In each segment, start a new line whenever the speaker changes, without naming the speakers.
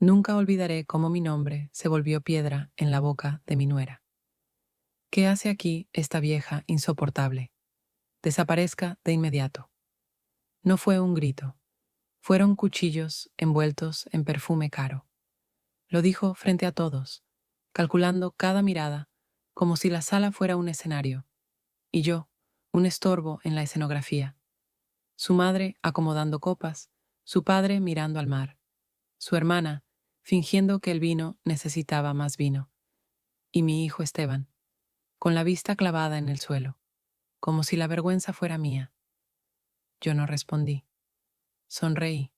Nunca olvidaré cómo mi nombre se volvió piedra en la boca de mi nuera. ¿Qué hace aquí esta vieja insoportable? Desaparezca de inmediato. No fue un grito, fueron cuchillos envueltos en perfume caro. Lo dijo frente a todos, calculando cada mirada, como si la sala fuera un escenario, y yo, un estorbo en la escenografía. Su madre acomodando copas, su padre mirando al mar, su hermana fingiendo que el vino necesitaba más vino, y mi hijo Esteban, con la vista clavada en el suelo, como si la vergüenza fuera mía. Yo no respondí. Sonreí.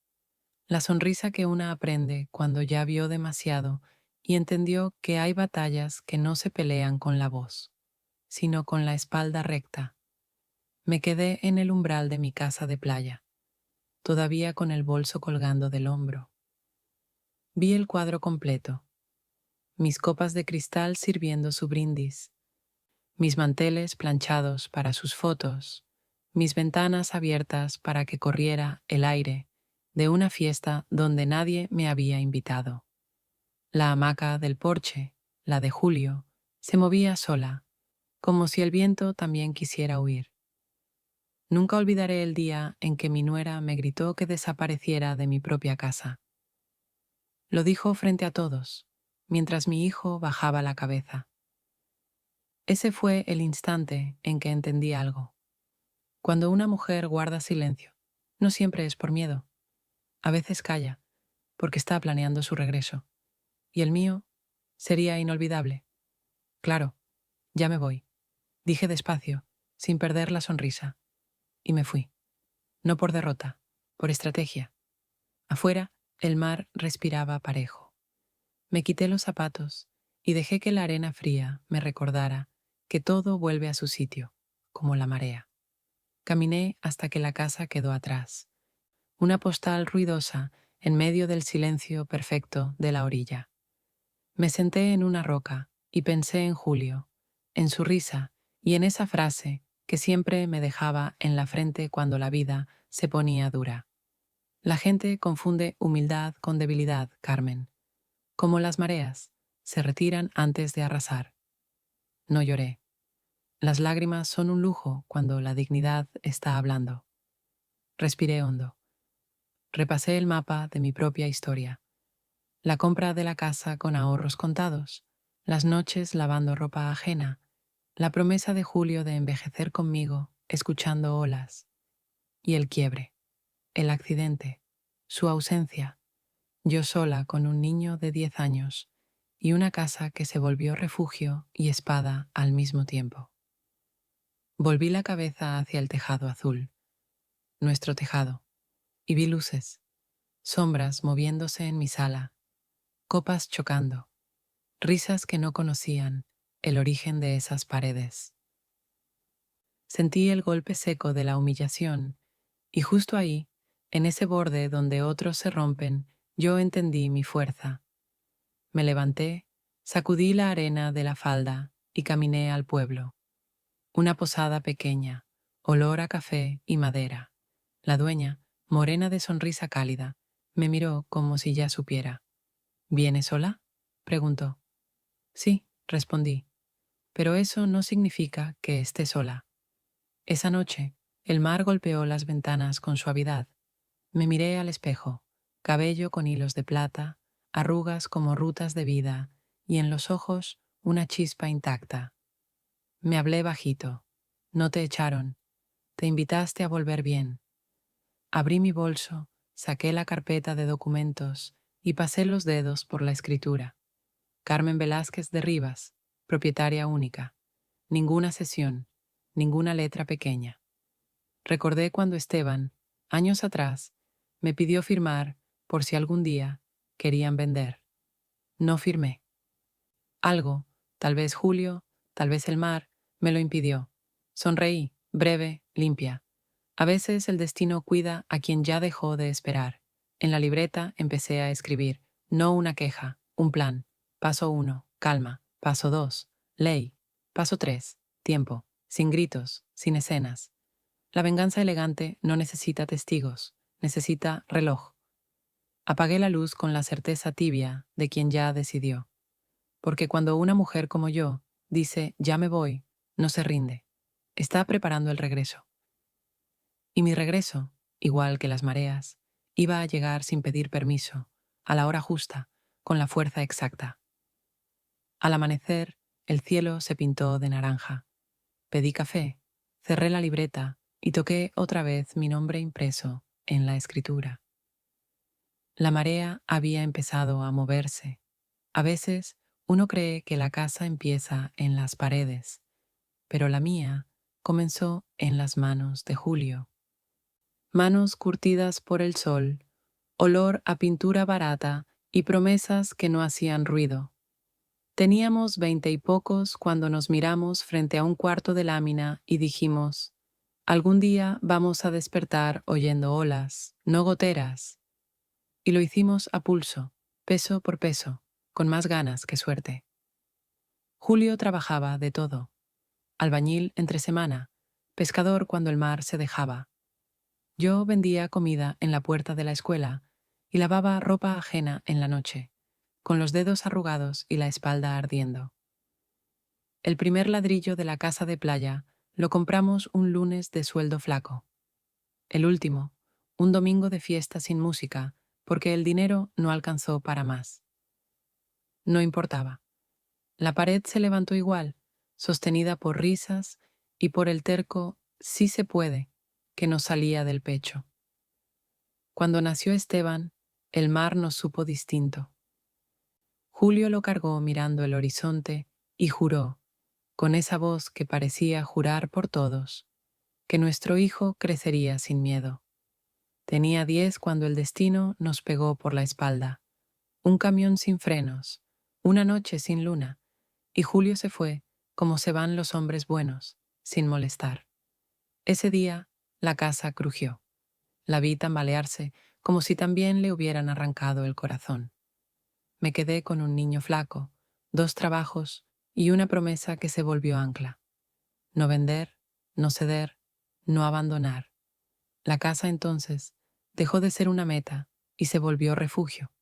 La sonrisa que una aprende cuando ya vio demasiado y entendió que hay batallas que no se pelean con la voz, sino con la espalda recta. Me quedé en el umbral de mi casa de playa, todavía con el bolso colgando del hombro. Vi el cuadro completo, mis copas de cristal sirviendo su brindis, mis manteles planchados para sus fotos, mis ventanas abiertas para que corriera el aire de una fiesta donde nadie me había invitado. La hamaca del porche, la de Julio, se movía sola, como si el viento también quisiera huir. Nunca olvidaré el día en que mi nuera me gritó que desapareciera de mi propia casa. Lo dijo frente a todos, mientras mi hijo bajaba la cabeza. Ese fue el instante en que entendí algo. Cuando una mujer guarda silencio, no siempre es por miedo. A veces calla, porque está planeando su regreso. Y el mío sería inolvidable. Claro, ya me voy, dije despacio, sin perder la sonrisa. Y me fui. No por derrota, por estrategia. Afuera, el mar respiraba parejo. Me quité los zapatos y dejé que la arena fría me recordara que todo vuelve a su sitio, como la marea. Caminé hasta que la casa quedó atrás, una postal ruidosa en medio del silencio perfecto de la orilla. Me senté en una roca y pensé en Julio, en su risa y en esa frase que siempre me dejaba en la frente cuando la vida se ponía dura. La gente confunde humildad con debilidad, Carmen. Como las mareas, se retiran antes de arrasar. No lloré. Las lágrimas son un lujo cuando la dignidad está hablando. Respiré hondo. Repasé el mapa de mi propia historia. La compra de la casa con ahorros contados, las noches lavando ropa ajena, la promesa de Julio de envejecer conmigo, escuchando olas, y el quiebre, el accidente, su ausencia, yo sola con un niño de 10 años y una casa que se volvió refugio y espada al mismo tiempo. Volví la cabeza hacia el tejado azul, nuestro tejado, y vi luces, sombras moviéndose en mi sala, copas chocando, risas que no conocían el origen de esas paredes. Sentí el golpe seco de la humillación, y justo ahí, en ese borde donde otros se rompen, yo entendí mi fuerza. Me levanté, sacudí la arena de la falda y caminé al pueblo. Una posada pequeña, olor a café y madera. La dueña, morena de sonrisa cálida, me miró como si ya supiera. ¿Viene sola?, preguntó. Sí, respondí, pero eso no significa que esté sola. Esa noche, el mar golpeó las ventanas con suavidad. Me miré al espejo, cabello con hilos de plata, arrugas como rutas de vida, y en los ojos una chispa intacta. Me hablé bajito. No te echaron. Te invitaste a volver bien. Abrí mi bolso, saqué la carpeta de documentos y pasé los dedos por la escritura. Carmen Velázquez de Rivas, propietaria única. Ninguna cesión, ninguna letra pequeña. Recordé cuando Esteban, años atrás, me pidió firmar por si algún día querían vender. No firmé. Algo, tal vez Julio, tal vez el mar, me lo impidió. Sonreí, breve, limpia. A veces el destino cuida a quien ya dejó de esperar. En la libreta empecé a escribir, no una queja, un plan. Paso 1, calma. Paso 2, ley. Paso 3, tiempo. Sin gritos, sin escenas. La venganza elegante no necesita testigos, necesita reloj. Apagué la luz con la certeza tibia de quien ya decidió, porque cuando una mujer como yo dice ya me voy, no se rinde, está preparando el regreso. Y mi regreso, igual que las mareas, iba a llegar sin pedir permiso, a la hora justa, con la fuerza exacta. Al amanecer, el cielo se pintó de naranja. Pedí café, cerré la libreta y toqué otra vez mi nombre impreso en la escritura. La marea había empezado a moverse. A veces uno cree que la casa empieza en las paredes, pero la mía comenzó en las manos de Julio. Manos curtidas por el sol, olor a pintura barata y promesas que no hacían ruido. Teníamos 20 y pocos cuando nos miramos frente a un cuarto de lámina y dijimos, algún día vamos a despertar oyendo olas, no goteras. Y lo hicimos a pulso, peso por peso, con más ganas que suerte. Julio trabajaba de todo. Albañil entre semana, pescador cuando el mar se dejaba. Yo vendía comida en la puerta de la escuela y lavaba ropa ajena en la noche, con los dedos arrugados y la espalda ardiendo. El primer ladrillo de la casa de playa lo compramos un lunes de sueldo flaco. El último, un domingo de fiesta sin música, porque el dinero no alcanzó para más. No importaba. La pared se levantó igual, sostenida por risas y por el terco "sí se puede" que nos salía del pecho. Cuando nació Esteban, el mar nos supo distinto. Julio lo cargó mirando el horizonte y juró, con esa voz que parecía jurar por todos, que nuestro hijo crecería sin miedo. Tenía 10 cuando el destino nos pegó por la espalda. Un camión sin frenos, una noche sin luna, y Julio se fue, como se van los hombres buenos, sin molestar. Ese día, la casa crujió. La vi tambalearse, como si también le hubieran arrancado el corazón. Me quedé con un niño flaco, 2 trabajos y una promesa que se volvió ancla. No vender, no ceder, no abandonar. La casa entonces dejó de ser una meta y se volvió refugio.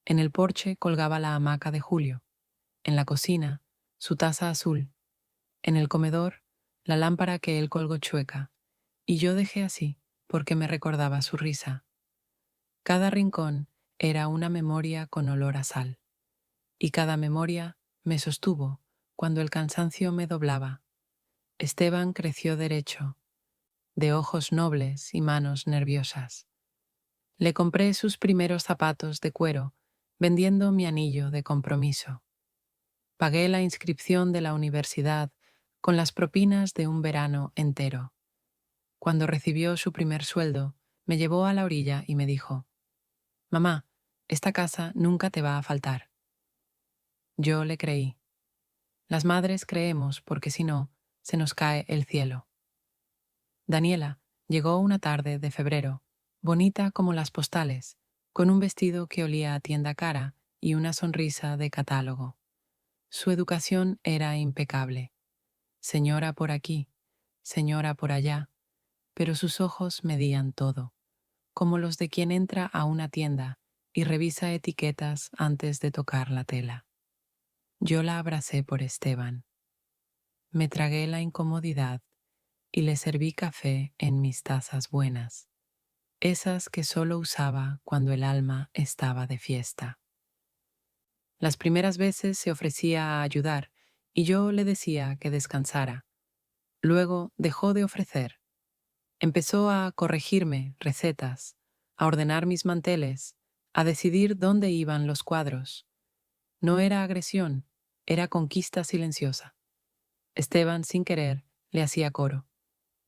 En el porche colgaba la hamaca de Julio. En la cocina, su taza azul. En el comedor, la lámpara que él colgó chueca. Y yo dejé así, porque me recordaba su risa. Cada rincón era una memoria con olor a sal. Y cada memoria me sostuvo cuando el cansancio me doblaba. Esteban creció derecho, de ojos nobles y manos nerviosas. Le compré sus primeros zapatos de cuero, vendiendo mi anillo de compromiso. Pagué la inscripción de la universidad con las propinas de un verano entero. Cuando recibió su primer sueldo, me llevó a la orilla y me dijo, «Mamá, esta casa nunca te va a faltar». Yo le creí. Las madres creemos porque si no, se nos cae el cielo. Daniela llegó una tarde de febrero, bonita como las postales, con un vestido que olía a tienda cara y una sonrisa de catálogo. Su educación era impecable. Señora por aquí, señora por allá, pero sus ojos medían todo, como los de quien entra a una tienda y revisa etiquetas antes de tocar la tela. Yo la abracé por Esteban. Me tragué la incomodidad y le serví café en mis tazas buenas, esas que solo usaba cuando el alma estaba de fiesta. Las primeras veces se ofrecía a ayudar y yo le decía que descansara. Luego dejó de ofrecer. Empezó a corregirme recetas, a ordenar mis manteles, a decidir dónde iban los cuadros. No era agresión, era conquista silenciosa. Esteban, sin querer, le hacía coro.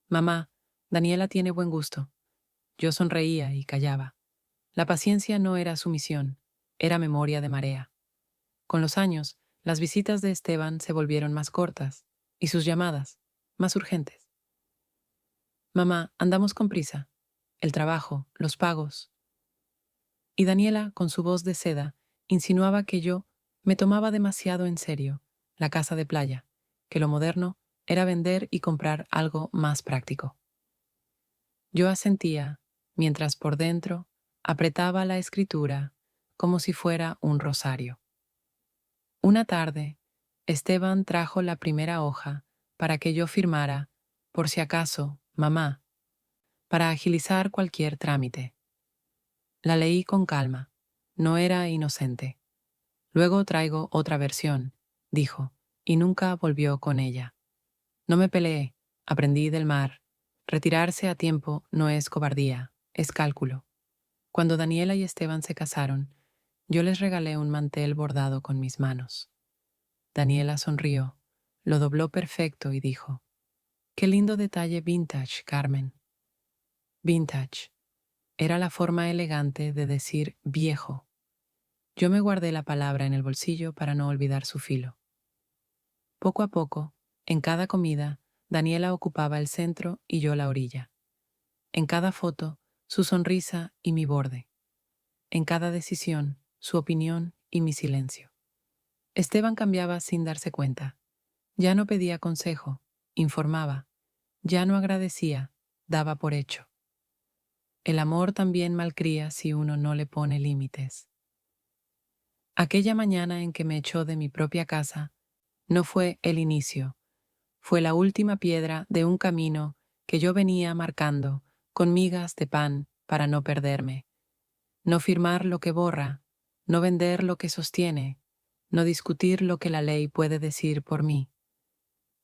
«Mamá, Daniela tiene buen gusto». Yo sonreía y callaba. La paciencia no era sumisión, era memoria de marea. Con los años, las visitas de Esteban se volvieron más cortas y sus llamadas más urgentes. «Mamá, andamos con prisa. El trabajo, los pagos». Y Daniela, con su voz de seda, insinuaba que yo me tomaba demasiado en serio la casa de playa, que lo moderno era vender y comprar algo más práctico. Yo asentía, mientras por dentro apretaba la escritura como si fuera un rosario. Una tarde, Esteban trajo la primera hoja para que yo firmara, por si acaso, mamá, para agilizar cualquier trámite. La leí con calma. No era inocente. Luego traigo otra versión, dijo, y nunca volvió con ella. No me peleé, aprendí del mar. Retirarse a tiempo no es cobardía, es cálculo. Cuando Daniela y Esteban se casaron, yo les regalé un mantel bordado con mis manos. Daniela sonrió, lo dobló perfecto y dijo, «Qué lindo detalle vintage, Carmen». Vintage era la forma elegante de decir viejo. Yo me guardé la palabra en el bolsillo para no olvidar su filo. Poco a poco, en cada comida, Daniela ocupaba el centro y yo la orilla. En cada foto, su sonrisa y mi borde. En cada decisión, su opinión y mi silencio. Esteban cambiaba sin darse cuenta. Ya no pedía consejo, informaba. Ya no agradecía, daba por hecho. El amor también malcría si uno no le pone límites. Aquella mañana en que me echó de mi propia casa, no fue el inicio, fue la última piedra de un camino que yo venía marcando con migas de pan para no perderme. No firmar lo que borra, no vender lo que sostiene, no discutir lo que la ley puede decir por mí.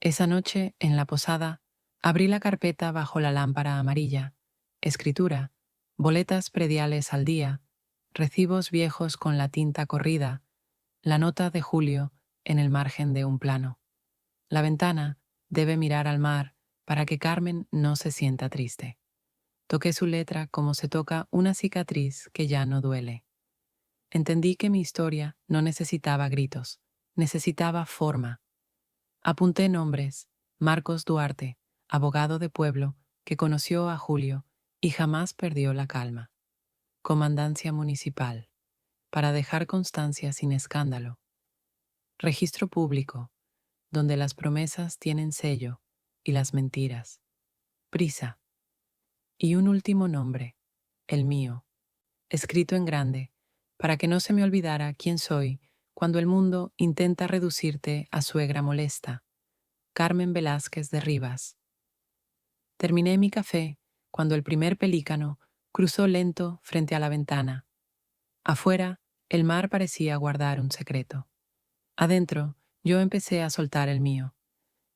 Esa noche, en la posada, abrí la carpeta bajo la lámpara amarilla. Escritura, boletas prediales al día, recibos viejos con la tinta corrida, la nota de Julio en el margen de un plano. La ventana debe mirar al mar para que Carmen no se sienta triste. Toqué su letra como se toca una cicatriz que ya no duele. Entendí que mi historia no necesitaba gritos, necesitaba forma. Apunté nombres: Marcos Duarte, abogado de pueblo, que conoció a Julio y jamás perdió la calma. Comandancia municipal, para dejar constancia sin escándalo. Registro público, donde las promesas tienen sello y las mentiras. Prisa. Y un último nombre, el mío, escrito en grande, para que no se me olvidara quién soy cuando el mundo intenta reducirte a suegra molesta. Carmen Velázquez de Rivas. Terminé mi café cuando el primer pelícano cruzó lento frente a la ventana. Afuera, el mar parecía guardar un secreto. Adentro, yo empecé a soltar el mío.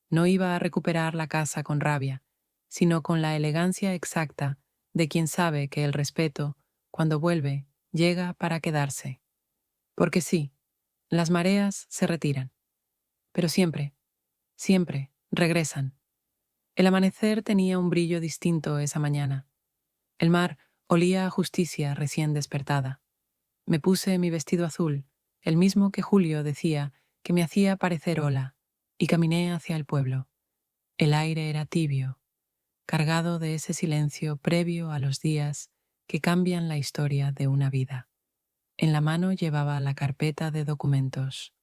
No iba a recuperar la casa con rabia, sino con la elegancia exacta de quien sabe que el respeto, cuando vuelve, llega para quedarse. Porque sí, las mareas se retiran, pero siempre, siempre regresan. El amanecer tenía un brillo distinto esa mañana. El mar olía a justicia recién despertada. Me puse mi vestido azul, el mismo que Julio decía que me hacía parecer ola, y caminé hacia el pueblo. El aire era tibio, cargado de ese silencio previo a los días que cambian la historia de una vida. En la mano llevaba la carpeta de documentos,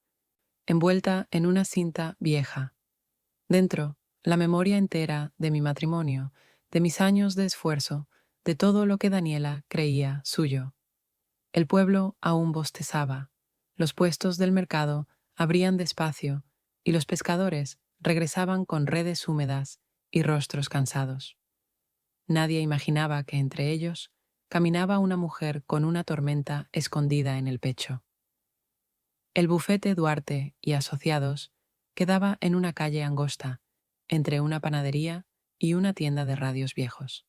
envuelta en una cinta vieja. Dentro, la memoria entera de mi matrimonio, de mis años de esfuerzo, de todo lo que Daniela creía suyo. El pueblo aún bostezaba, los puestos del mercado abrían despacio y los pescadores regresaban con redes húmedas y rostros cansados. Nadie imaginaba que entre ellos caminaba una mujer con una tormenta escondida en el pecho. El bufete Duarte y Asociados quedaba en una calle angosta, entre una panadería y una tienda de radios viejos.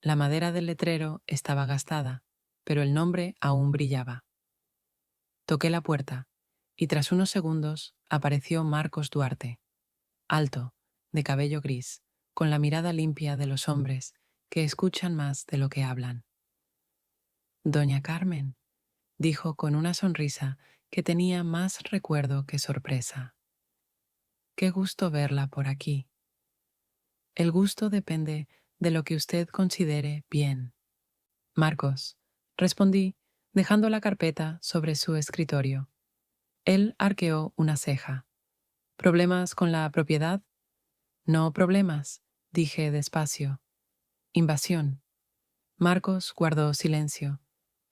La madera del letrero estaba gastada, pero el nombre aún brillaba. Toqué la puerta, y tras unos segundos apareció Marcos Duarte, alto, de cabello gris, con la mirada limpia de los hombres que escuchan más de lo que hablan. «Doña Carmen», dijo con una sonrisa que tenía más recuerdo que sorpresa. «Qué gusto verla por aquí». «El gusto depende de lo que usted considere bien». «Marcos», respondí, dejando la carpeta sobre su escritorio. Él arqueó una ceja. «¿Problemas con la propiedad?» «No problemas», dije despacio. «Invasión». Marcos guardó silencio,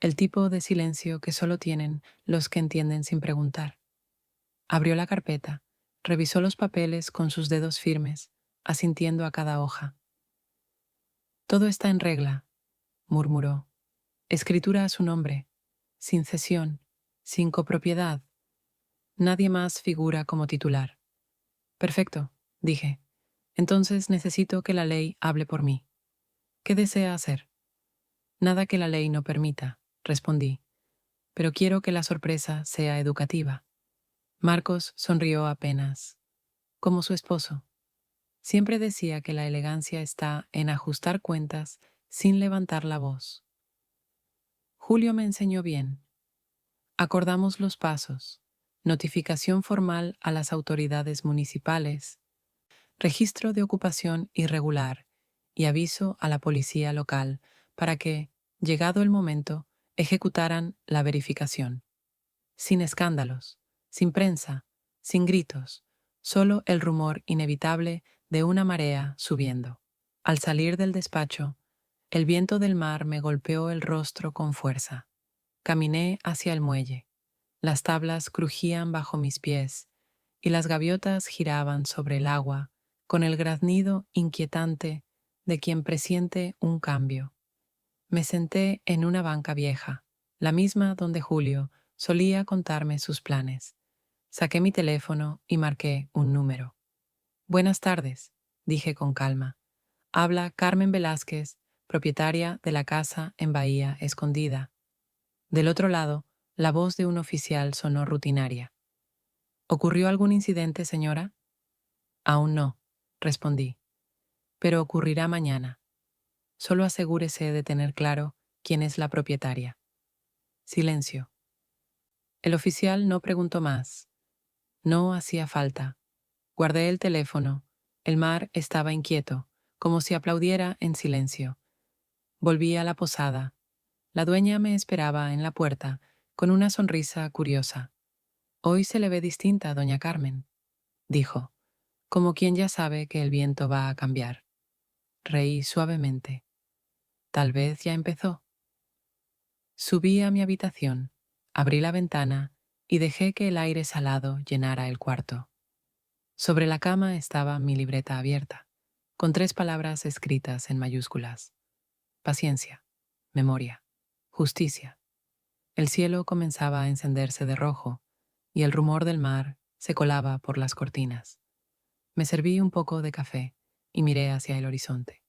el tipo de silencio que solo tienen los que entienden sin preguntar. Abrió la carpeta, revisó los papeles con sus dedos firmes, asintiendo a cada hoja. Todo está en regla, murmuró. Escritura a su nombre, sin cesión, sin copropiedad. Nadie más figura como titular. Perfecto, dije. Entonces necesito que la ley hable por mí. ¿Qué desea hacer? Nada que la ley no permita, respondí, pero quiero que la sorpresa sea educativa. Marcos sonrió apenas, como su esposo. Siempre decía que la elegancia está en ajustar cuentas sin levantar la voz. Julio me enseñó bien. Acordamos los pasos, notificación formal a las autoridades municipales, registro de ocupación irregular y aviso a la policía local para que, llegado el momento, ejecutaran la verificación. Sin escándalos, sin prensa, sin gritos, solo el rumor inevitable de una marea subiendo. Al salir del despacho, el viento del mar me golpeó el rostro con fuerza. Caminé hacia el muelle. Las tablas crujían bajo mis pies y las gaviotas giraban sobre el agua con el graznido inquietante de quien presiente un cambio. Me senté en una banca vieja, la misma donde Julio solía contarme sus planes. Saqué mi teléfono y marqué un número. Buenas tardes, dije con calma. Habla Carmen Velázquez, propietaria de la casa en Bahía Escondida. Del otro lado, la voz de un oficial sonó rutinaria. ¿Ocurrió algún incidente, señora? Aún no, respondí, pero ocurrirá mañana. Solo asegúrese de tener claro quién es la propietaria. Silencio. El oficial no preguntó más. No hacía falta. Guardé el teléfono. El mar estaba inquieto, como si aplaudiera en silencio. Volví a la posada. La dueña me esperaba en la puerta, con una sonrisa curiosa. Hoy se le ve distinta, doña Carmen, dijo, como quien ya sabe que el viento va a cambiar. Reí suavemente. Tal vez ya empezó. Subí a mi habitación, abrí la ventana y dejé que el aire salado llenara el cuarto. Sobre la cama estaba mi libreta abierta, con 3 palabras escritas en mayúsculas. Paciencia, memoria, justicia. El cielo comenzaba a encenderse de rojo y el rumor del mar se colaba por las cortinas. Me serví un poco de café y miré hacia el horizonte.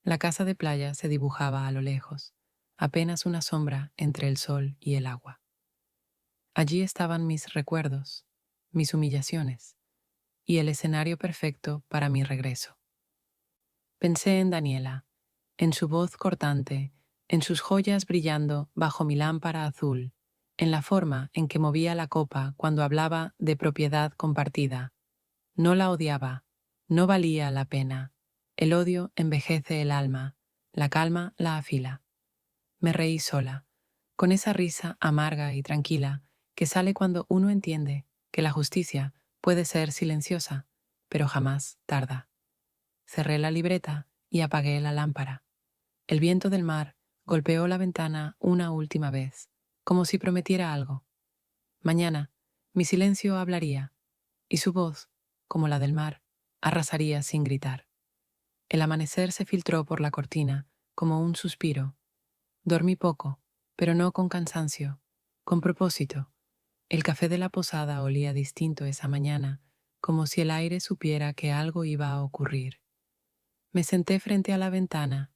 La casa de playa se dibujaba a lo lejos, apenas una sombra entre el sol y el agua. Allí estaban mis recuerdos, mis humillaciones y el escenario perfecto para mi regreso. Pensé en Daniela, en su voz cortante, en sus joyas brillando bajo mi lámpara azul, en la forma en que movía la copa cuando hablaba de propiedad compartida. No la odiaba, no valía la pena. El odio envejece el alma, la calma la afila. Me reí sola, con esa risa amarga y tranquila que sale cuando uno entiende que la justicia puede ser silenciosa, pero jamás tarda. Cerré la libreta y apagué la lámpara. El viento del mar golpeó la ventana una última vez, como si prometiera algo. Mañana, mi silencio hablaría, y su voz, como la del mar, arrasaría sin gritar. El amanecer se filtró por la cortina, como un suspiro. Dormí poco, pero no con cansancio, con propósito. El café de la posada olía distinto esa mañana, como si el aire supiera que algo iba a ocurrir. Me senté frente a la ventana,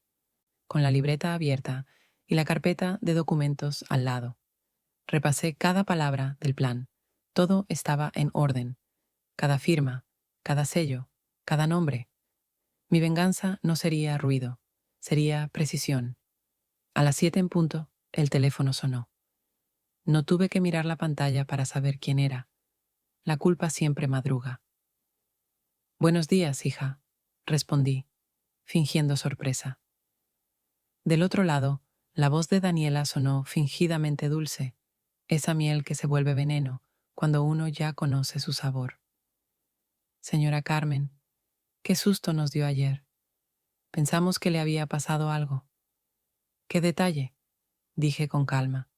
con la libreta abierta y la carpeta de documentos al lado. Repasé cada palabra del plan. Todo estaba en orden. Cada firma, cada sello, cada nombre. Mi venganza no sería ruido, sería precisión. A las 7 en punto, el teléfono sonó. No tuve que mirar la pantalla para saber quién era. La culpa siempre madruga. Buenos días, hija, respondí, fingiendo sorpresa. Del otro lado, la voz de Daniela sonó fingidamente dulce, esa miel que se vuelve veneno cuando uno ya conoce su sabor. Señora Carmen, qué susto nos dio ayer. Pensamos que le había pasado algo. ¿Qué detalle?, dije con calma.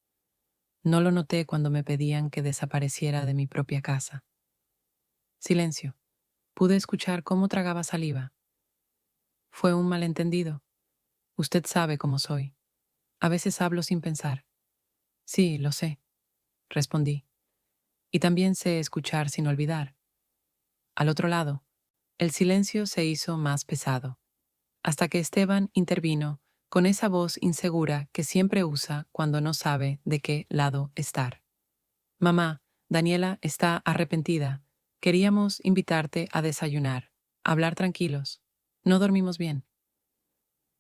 No lo noté cuando me pedían que desapareciera de mi propia casa. Silencio. Pude escuchar cómo tragaba saliva. Fue un malentendido. Usted sabe cómo soy. A veces hablo sin pensar. Sí, lo sé, respondí. Y también sé escuchar sin olvidar. Al otro lado, el silencio se hizo más pesado, hasta que Esteban intervino con esa voz insegura que siempre usa cuando no sabe de qué lado estar. Mamá, Daniela está arrepentida. Queríamos invitarte a desayunar, hablar tranquilos. No dormimos bien.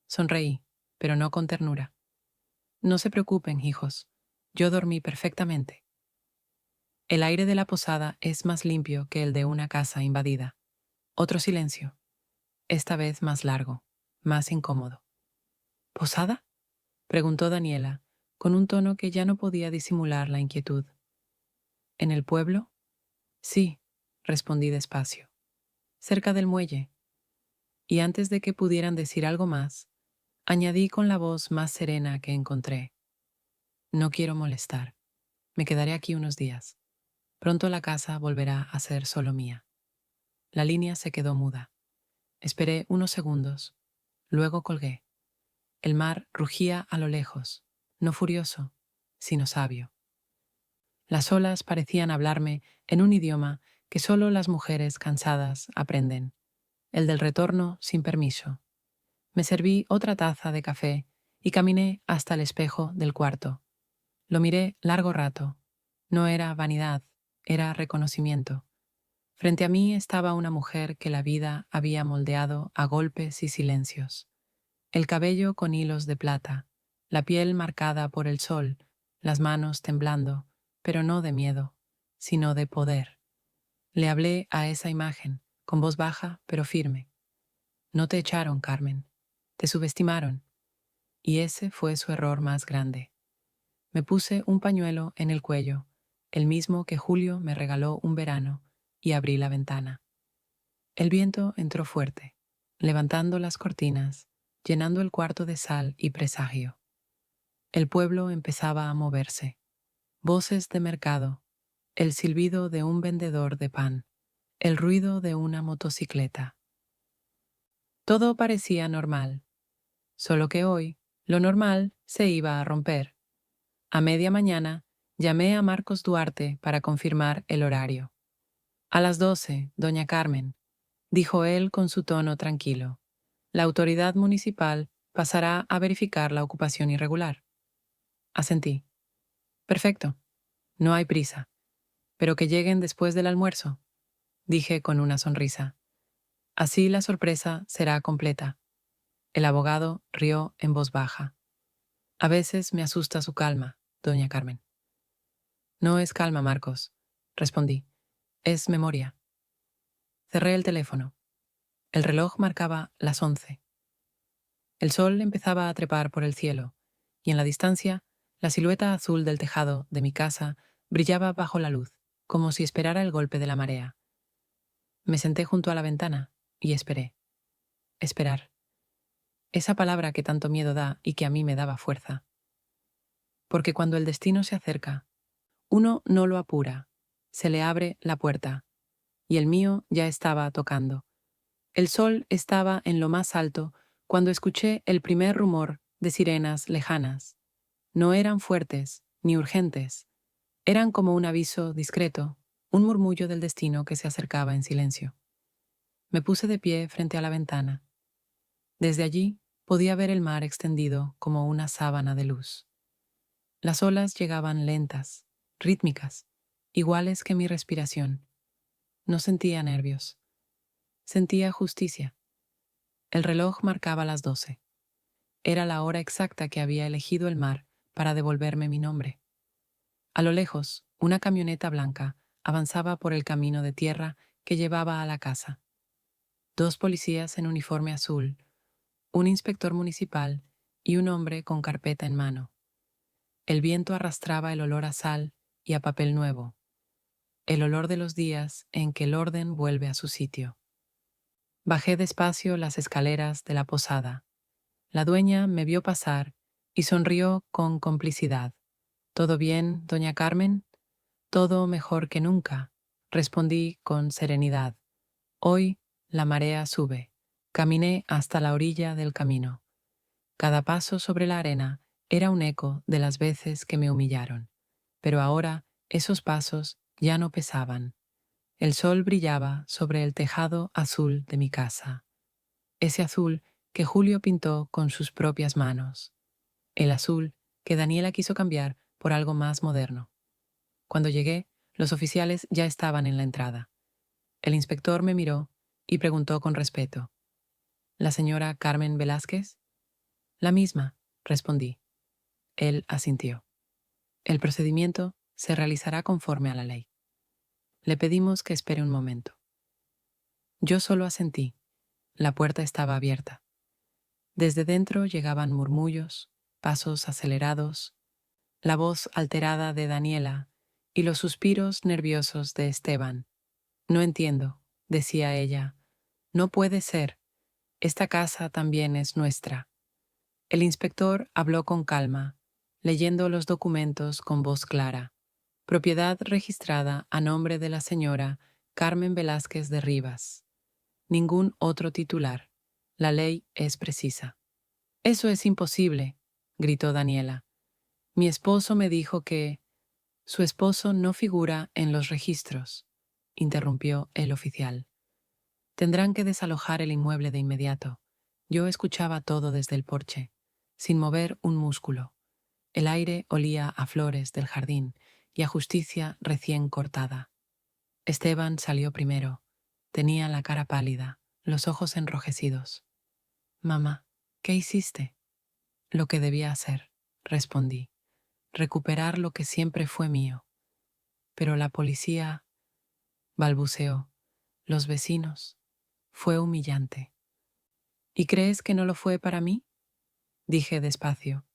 Sonreí, pero no con ternura. No se preocupen, hijos. Yo dormí perfectamente. El aire de la posada es más limpio que el de una casa invadida. Otro silencio, esta vez más largo, más incómodo. ¿Posada?, preguntó Daniela, con un tono que ya no podía disimular la inquietud. ¿En el pueblo? Sí, respondí despacio. Cerca del muelle. Y antes de que pudieran decir algo más, añadí con la voz más serena que encontré. No quiero molestar. Me quedaré aquí unos días. Pronto la casa volverá a ser solo mía. La línea se quedó muda. Esperé unos segundos. Luego colgué. El mar rugía a lo lejos, no furioso, sino sabio. Las olas parecían hablarme en un idioma que solo las mujeres cansadas aprenden, el del retorno sin permiso. Me serví otra taza de café y caminé hasta el espejo del cuarto. Lo miré largo rato. No era vanidad, era reconocimiento. Frente a mí estaba una mujer que la vida había moldeado a golpes y silencios. El cabello con hilos de plata, la piel marcada por el sol, las manos temblando, pero no de miedo, sino de poder. Le hablé a esa imagen, con voz baja pero firme. No te echaron, Carmen. Te subestimaron. Y ese fue su error más grande. Me puse un pañuelo en el cuello, el mismo que Julio me regaló un verano, y abrí la ventana. El viento entró fuerte, levantando las cortinas, llenando el cuarto de sal y presagio. El pueblo empezaba a moverse. Voces de mercado, el silbido de un vendedor de pan, el ruido de una motocicleta. Todo parecía normal, solo que hoy lo normal se iba a romper. A media mañana llamé a Marcos Duarte para confirmar el horario. A las 12, doña Carmen, dijo él con su tono tranquilo. La autoridad municipal pasará a verificar la ocupación irregular. Asentí. Perfecto. No hay prisa. Pero que lleguen después del almuerzo, dije con una sonrisa. Así la sorpresa será completa. El abogado rió en voz baja. A veces me asusta su calma, doña Carmen. No es calma, Marcos, respondí. Es memoria. Cerré el teléfono. El reloj marcaba las 11. El sol empezaba a trepar por el cielo, y en la distancia, la silueta azul del tejado de mi casa brillaba bajo la luz, como si esperara el golpe de la marea. Me senté junto a la ventana y esperé. Esperar. Esa palabra que tanto miedo da y que a mí me daba fuerza. Porque cuando el destino se acerca, uno no lo apura, se le abre la puerta, y el mío ya estaba tocando. El sol estaba en lo más alto cuando escuché el primer rumor de sirenas lejanas. No eran fuertes ni urgentes, eran como un aviso discreto, un murmullo del destino que se acercaba en silencio. Me puse de pie frente a la ventana. Desde allí podía ver el mar extendido como una sábana de luz. Las olas llegaban lentas, rítmicas, iguales que mi respiración. No sentía nervios. Sentía justicia. El reloj marcaba las 12. Era la hora exacta que había elegido el mar para devolverme mi nombre. A lo lejos, una camioneta blanca avanzaba por el camino de tierra que llevaba a la casa. 2 policías en uniforme azul, un inspector municipal y un hombre con carpeta en mano. El viento arrastraba el olor a sal y a papel nuevo, el olor de los días en que el orden vuelve a su sitio. Bajé despacio las escaleras de la posada. La dueña me vio pasar y sonrió con complicidad. ¿Todo bien, doña Carmen? Todo mejor que nunca, respondí con serenidad. Hoy la marea sube. Caminé hasta la orilla del camino. Cada paso sobre la arena era un eco de las veces que me humillaron. Pero ahora esos pasos ya no pesaban. El sol brillaba sobre el tejado azul de mi casa. Ese azul que Julio pintó con sus propias manos. El azul que Daniela quiso cambiar por algo más moderno. Cuando llegué, los oficiales ya estaban en la entrada. El inspector me miró y preguntó con respeto: ¿La señora Carmen Velázquez? La misma, respondí. Él asintió. El procedimiento se realizará conforme a la ley. Le pedimos que espere un momento. Yo solo asentí. La puerta estaba abierta. Desde dentro llegaban murmullos, pasos acelerados, la voz alterada de Daniela y los suspiros nerviosos de Esteban. No entiendo, decía ella. No puede ser. Esta casa también es nuestra. El inspector habló con calma, leyendo los documentos con voz clara. Propiedad registrada a nombre de la señora Carmen Velázquez de Rivas. Ningún otro titular. La ley es precisa. Eso es imposible, gritó Daniela. Mi esposo me dijo que... Su esposo no figura en los registros, interrumpió el oficial. Tendrán que desalojar el inmueble de inmediato. Yo escuchaba todo desde el porche, sin mover un músculo. El aire olía a flores del jardín y a justicia recién cortada. Esteban salió primero. Tenía la cara pálida, los ojos enrojecidos. Mamá, ¿qué hiciste? Lo que debía hacer, respondí. Recuperar lo que siempre fue mío. Pero la policía, balbuceó, los vecinos, fue humillante. ¿Y crees que no lo fue para mí? Dije despacio.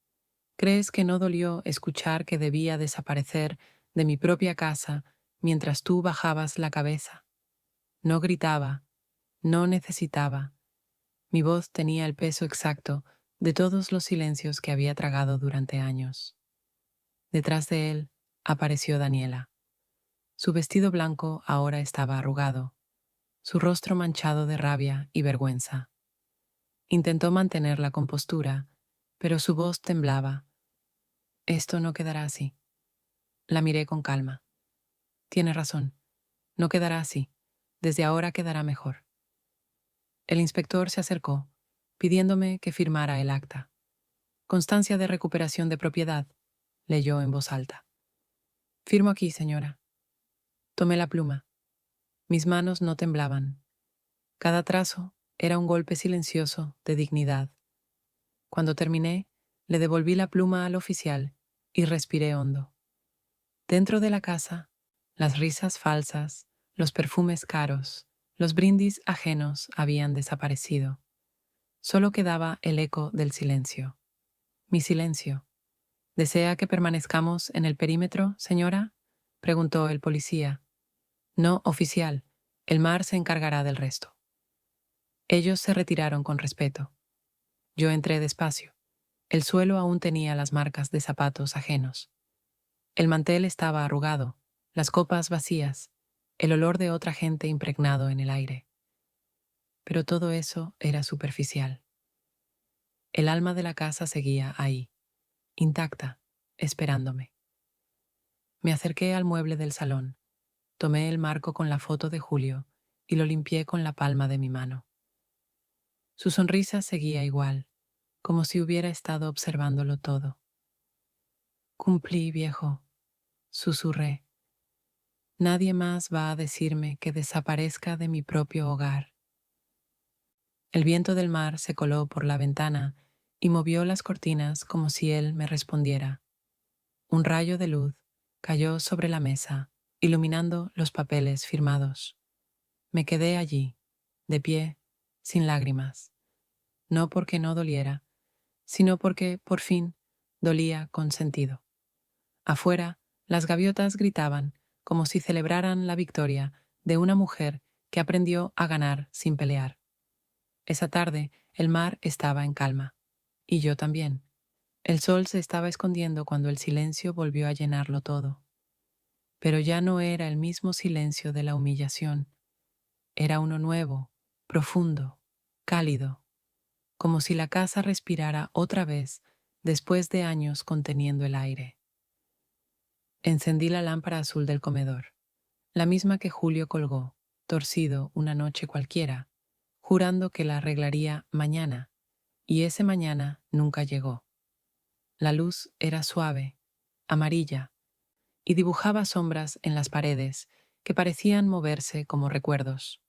¿Crees que no dolió escuchar que debía desaparecer de mi propia casa mientras tú bajabas la cabeza? No gritaba, no necesitaba. Mi voz tenía el peso exacto de todos los silencios que había tragado durante años. Detrás de él apareció Daniela. Su vestido blanco ahora estaba arrugado, su rostro manchado de rabia y vergüenza. Intentó mantener la compostura, pero su voz temblaba. Esto no quedará así. La miré con calma. Tiene razón. No quedará así. Desde ahora quedará mejor. El inspector se acercó, pidiéndome que firmara el acta. Constancia de recuperación de propiedad, leyó en voz alta. Firmo aquí, señora. Tomé la pluma. Mis manos no temblaban. Cada trazo era un golpe silencioso de dignidad. Cuando terminé, le devolví la pluma al oficial y respiré hondo. Dentro de la casa, las risas falsas, los perfumes caros, los brindis ajenos habían desaparecido. Solo quedaba el eco del silencio. Mi silencio. ¿Desea que permanezcamos en el perímetro, señora?, preguntó el policía. No, oficial. El mar se encargará del resto. Ellos se retiraron con respeto. Yo entré despacio. El suelo aún tenía las marcas de zapatos ajenos. El mantel estaba arrugado, las copas vacías, el olor de otra gente impregnado en el aire. Pero todo eso era superficial. El alma de la casa seguía ahí, intacta, esperándome. Me acerqué al mueble del salón, tomé el marco con la foto de Julio y lo limpié con la palma de mi mano. Su sonrisa seguía igual, como si hubiera estado observándolo todo. Cumplí, viejo, susurré. Nadie más va a decirme que desaparezca de mi propio hogar. El viento del mar se coló por la ventana y movió las cortinas como si él me respondiera. Un rayo de luz cayó sobre la mesa, iluminando los papeles firmados. Me quedé allí, de pie, sin lágrimas. No porque no doliera, sino porque, por fin, dolía con sentido. Afuera, las gaviotas gritaban como si celebraran la victoria de una mujer que aprendió a ganar sin pelear. Esa tarde, el mar estaba en calma, y yo también. El sol se estaba escondiendo cuando el silencio volvió a llenarlo todo. Pero ya no era el mismo silencio de la humillación. Era uno nuevo, profundo, cálido, como si la casa respirara otra vez después de años conteniendo el aire. Encendí la lámpara azul del comedor, la misma que Julio colgó, torcido una noche cualquiera, jurando que la arreglaría mañana, y ese mañana nunca llegó. La luz era suave, amarilla, y dibujaba sombras en las paredes que parecían moverse como recuerdos.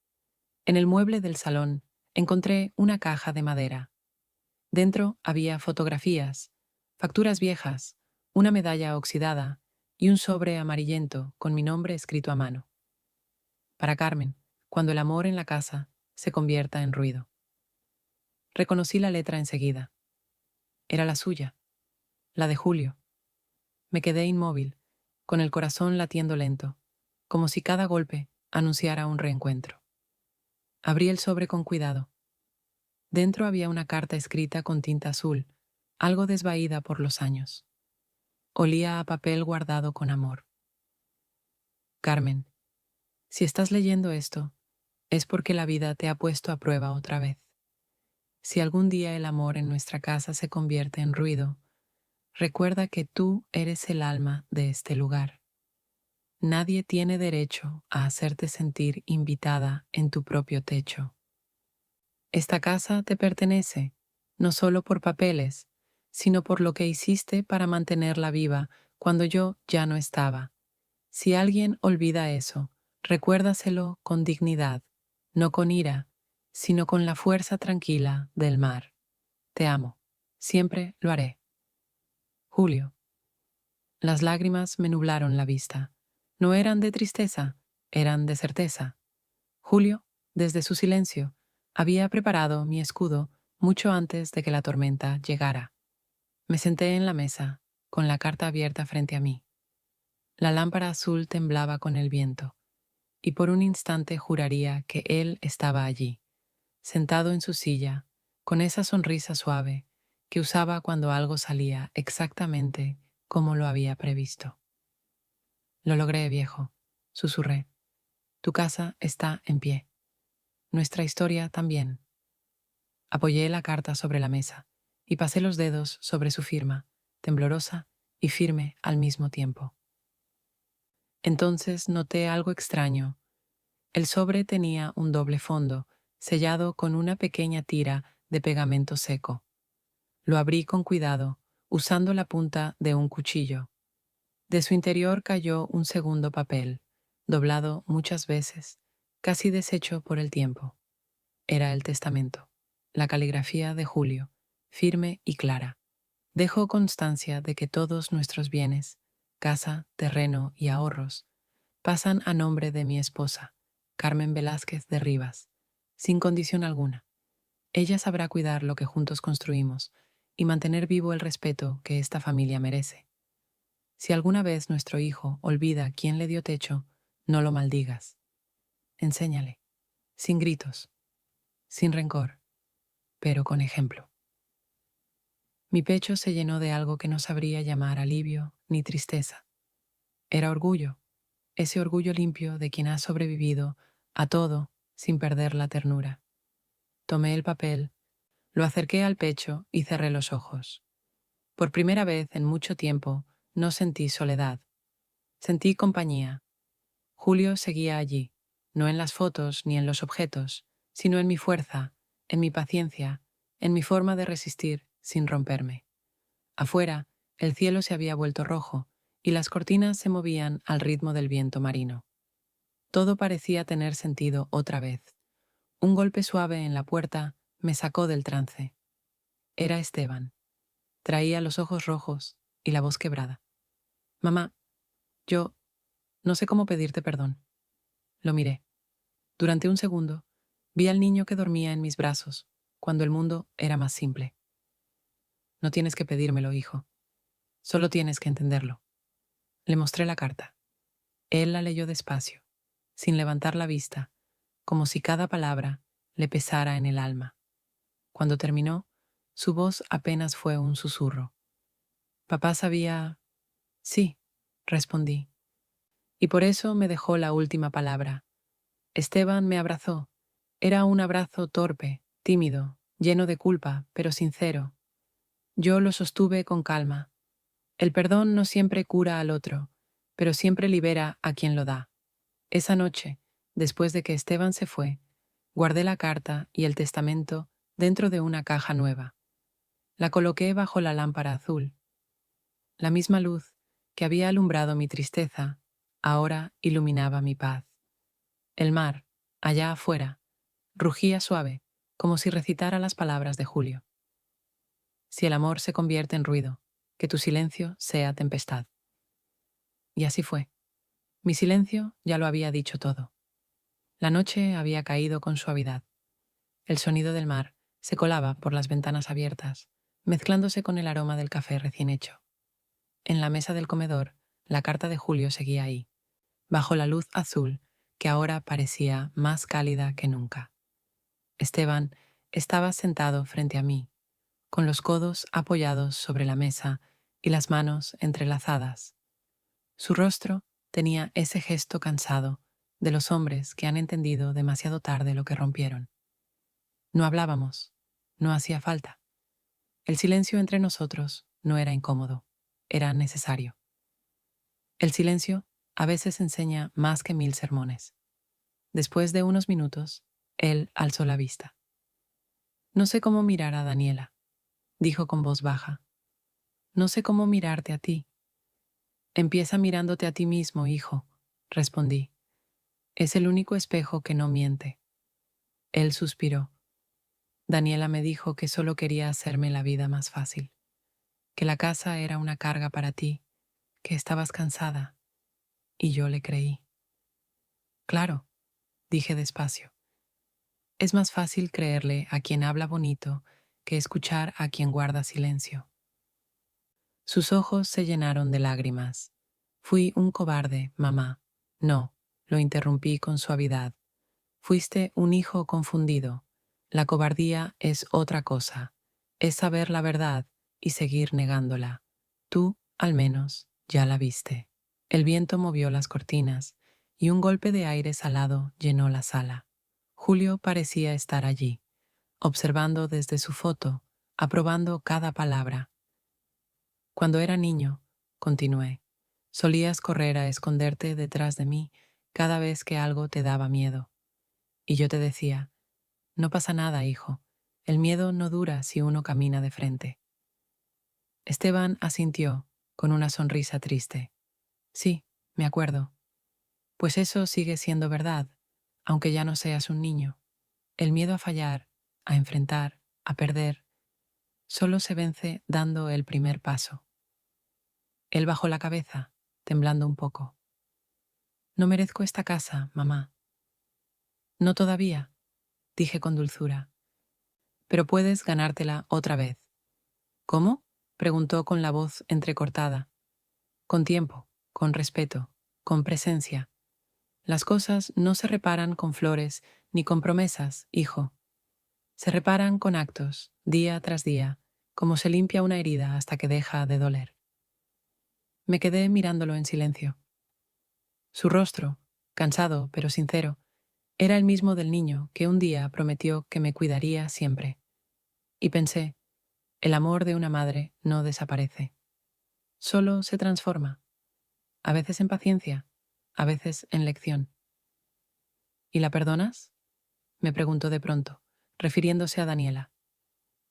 En el mueble del salón encontré una caja de madera. Dentro había fotografías, facturas viejas, una medalla oxidada y un sobre amarillento con mi nombre escrito a mano. Para Carmen, cuando el amor en la casa se convierta en ruido. Reconocí la letra enseguida. Era la suya, la de Julio. Me quedé inmóvil, con el corazón latiendo lento, como si cada golpe anunciara un reencuentro. Abrí el sobre con cuidado. Dentro había una carta escrita con tinta azul, algo desvaída por los años. Olía a papel guardado con amor. Carmen, si estás leyendo esto, es porque la vida te ha puesto a prueba otra vez. Si algún día el amor en nuestra casa se convierte en ruido, recuerda que tú eres el alma de este lugar. Nadie tiene derecho a hacerte sentir invitada en tu propio techo. Esta casa te pertenece, no solo por papeles, sino por lo que hiciste para mantenerla viva cuando yo ya no estaba. Si alguien olvida eso, recuérdaselo con dignidad, no con ira, sino con la fuerza tranquila del mar. Te amo. Siempre lo haré. Julio. Las lágrimas me nublaron la vista. No eran de tristeza, eran de certeza. Julio, desde su silencio, había preparado mi escudo mucho antes de que la tormenta llegara. Me senté en la mesa, con la carta abierta frente a mí. La lámpara azul temblaba con el viento, y por un instante juraría que él estaba allí, sentado en su silla, con esa sonrisa suave que usaba cuando algo salía exactamente como lo había previsto. Lo logré, viejo, susurré. Tu casa está en pie. Nuestra historia también. Apoyé la carta sobre la mesa y pasé los dedos sobre su firma, temblorosa y firme al mismo tiempo. Entonces noté algo extraño. El sobre tenía un doble fondo, sellado con una pequeña tira de pegamento seco. Lo abrí con cuidado, usando la punta de un cuchillo. De su interior cayó un segundo papel, doblado muchas veces, casi deshecho por el tiempo. Era el testamento, la caligrafía de Julio, firme y clara. Dejó constancia de que todos nuestros bienes, casa, terreno y ahorros, pasan a nombre de mi esposa, Carmen Velázquez de Rivas, sin condición alguna. Ella sabrá cuidar lo que juntos construimos y mantener vivo el respeto que esta familia merece. Si alguna vez nuestro hijo olvida quién le dio techo, no lo maldigas. Enséñale, sin gritos, sin rencor, pero con ejemplo. Mi pecho se llenó de algo que no sabría llamar alivio ni tristeza. Era orgullo, ese orgullo limpio de quien ha sobrevivido a todo sin perder la ternura. Tomé el papel, lo acerqué al pecho y cerré los ojos. Por primera vez en mucho tiempo no sentí soledad. Sentí compañía. Julio seguía allí, no en las fotos ni en los objetos, sino en mi fuerza, en mi paciencia, en mi forma de resistir sin romperme. Afuera, el cielo se había vuelto rojo y las cortinas se movían al ritmo del viento marino. Todo parecía tener sentido otra vez. Un golpe suave en la puerta me sacó del trance. Era Esteban. Traía los ojos rojos y la voz quebrada. Mamá, yo no sé cómo pedirte perdón. Lo miré. Durante un segundo, vi al niño que dormía en mis brazos, cuando el mundo era más simple. No tienes que pedírmelo, hijo. Solo tienes que entenderlo. Le mostré la carta. Él la leyó despacio, sin levantar la vista, como si cada palabra le pesara en el alma. Cuando terminó, su voz apenas fue un susurro. Papá sabía... Sí, respondí. Y por eso me dejó la última palabra. Esteban me abrazó. Era un abrazo torpe, tímido, lleno de culpa, pero sincero. Yo lo sostuve con calma. El perdón no siempre cura al otro, pero siempre libera a quien lo da. Esa noche, después de que Esteban se fue, guardé la carta y el testamento dentro de una caja nueva. La coloqué bajo la lámpara azul. La misma luz que había alumbrado mi tristeza, ahora iluminaba mi paz. El mar, allá afuera, rugía suave, como si recitara las palabras de Julio. Si el amor se convierte en ruido, que tu silencio sea tempestad. Y así fue. Mi silencio ya lo había dicho todo. La noche había caído con suavidad. El sonido del mar se colaba por las ventanas abiertas, mezclándose con el aroma del café recién hecho. En la mesa del comedor, la carta de Julio seguía ahí, bajo la luz azul que ahora parecía más cálida que nunca. Esteban estaba sentado frente a mí, con los codos apoyados sobre la mesa y las manos entrelazadas. Su rostro tenía ese gesto cansado de los hombres que han entendido demasiado tarde lo que rompieron. No hablábamos, no hacía falta. El silencio entre nosotros no era incómodo, era necesario. El silencio a veces enseña más que 1000 sermones. Después de unos minutos, él alzó la vista. No sé cómo mirar a Daniela, dijo con voz baja. No sé cómo mirarte a ti. Empieza mirándote a ti mismo, hijo, respondí. Es el único espejo que no miente. Él suspiró. Daniela me dijo que solo quería hacerme la vida más fácil, que la casa era una carga para ti, que estabas cansada, y yo le creí. Claro, dije despacio. Es más fácil creerle a quien habla bonito que escuchar a quien guarda silencio. Sus ojos se llenaron de lágrimas. Fui un cobarde, mamá. No, lo interrumpí con suavidad. Fuiste un hijo confundido. La cobardía es otra cosa. Es saber la verdad y seguir negándola. Tú, al menos, ya la viste. El viento movió las cortinas y un golpe de aire salado llenó la sala. Julio parecía estar allí, observando desde su foto, aprobando cada palabra. Cuando era niño, continué, solías correr a esconderte detrás de mí cada vez que algo te daba miedo. Y yo te decía, no pasa nada, hijo, el miedo no dura si uno camina de frente. Esteban asintió, con una sonrisa triste. Sí, me acuerdo. Pues eso sigue siendo verdad, aunque ya no seas un niño. El miedo a fallar, a enfrentar, a perder, solo se vence dando el primer paso. Él bajó la cabeza, temblando un poco. No merezco esta casa, mamá. No todavía, dije con dulzura. Pero puedes ganártela otra vez. ¿Cómo? Preguntó con la voz entrecortada. Con tiempo, con respeto, con presencia. Las cosas no se reparan con flores ni con promesas, hijo. Se reparan con actos, día tras día, como se limpia una herida hasta que deja de doler. Me quedé mirándolo en silencio. Su rostro, cansado pero sincero, era el mismo del niño que un día prometió que me cuidaría siempre. Y pensé, el amor de una madre no desaparece. Solo se transforma, a veces en paciencia, a veces en lección. ¿Y la perdonas? Me preguntó de pronto, refiriéndose a Daniela.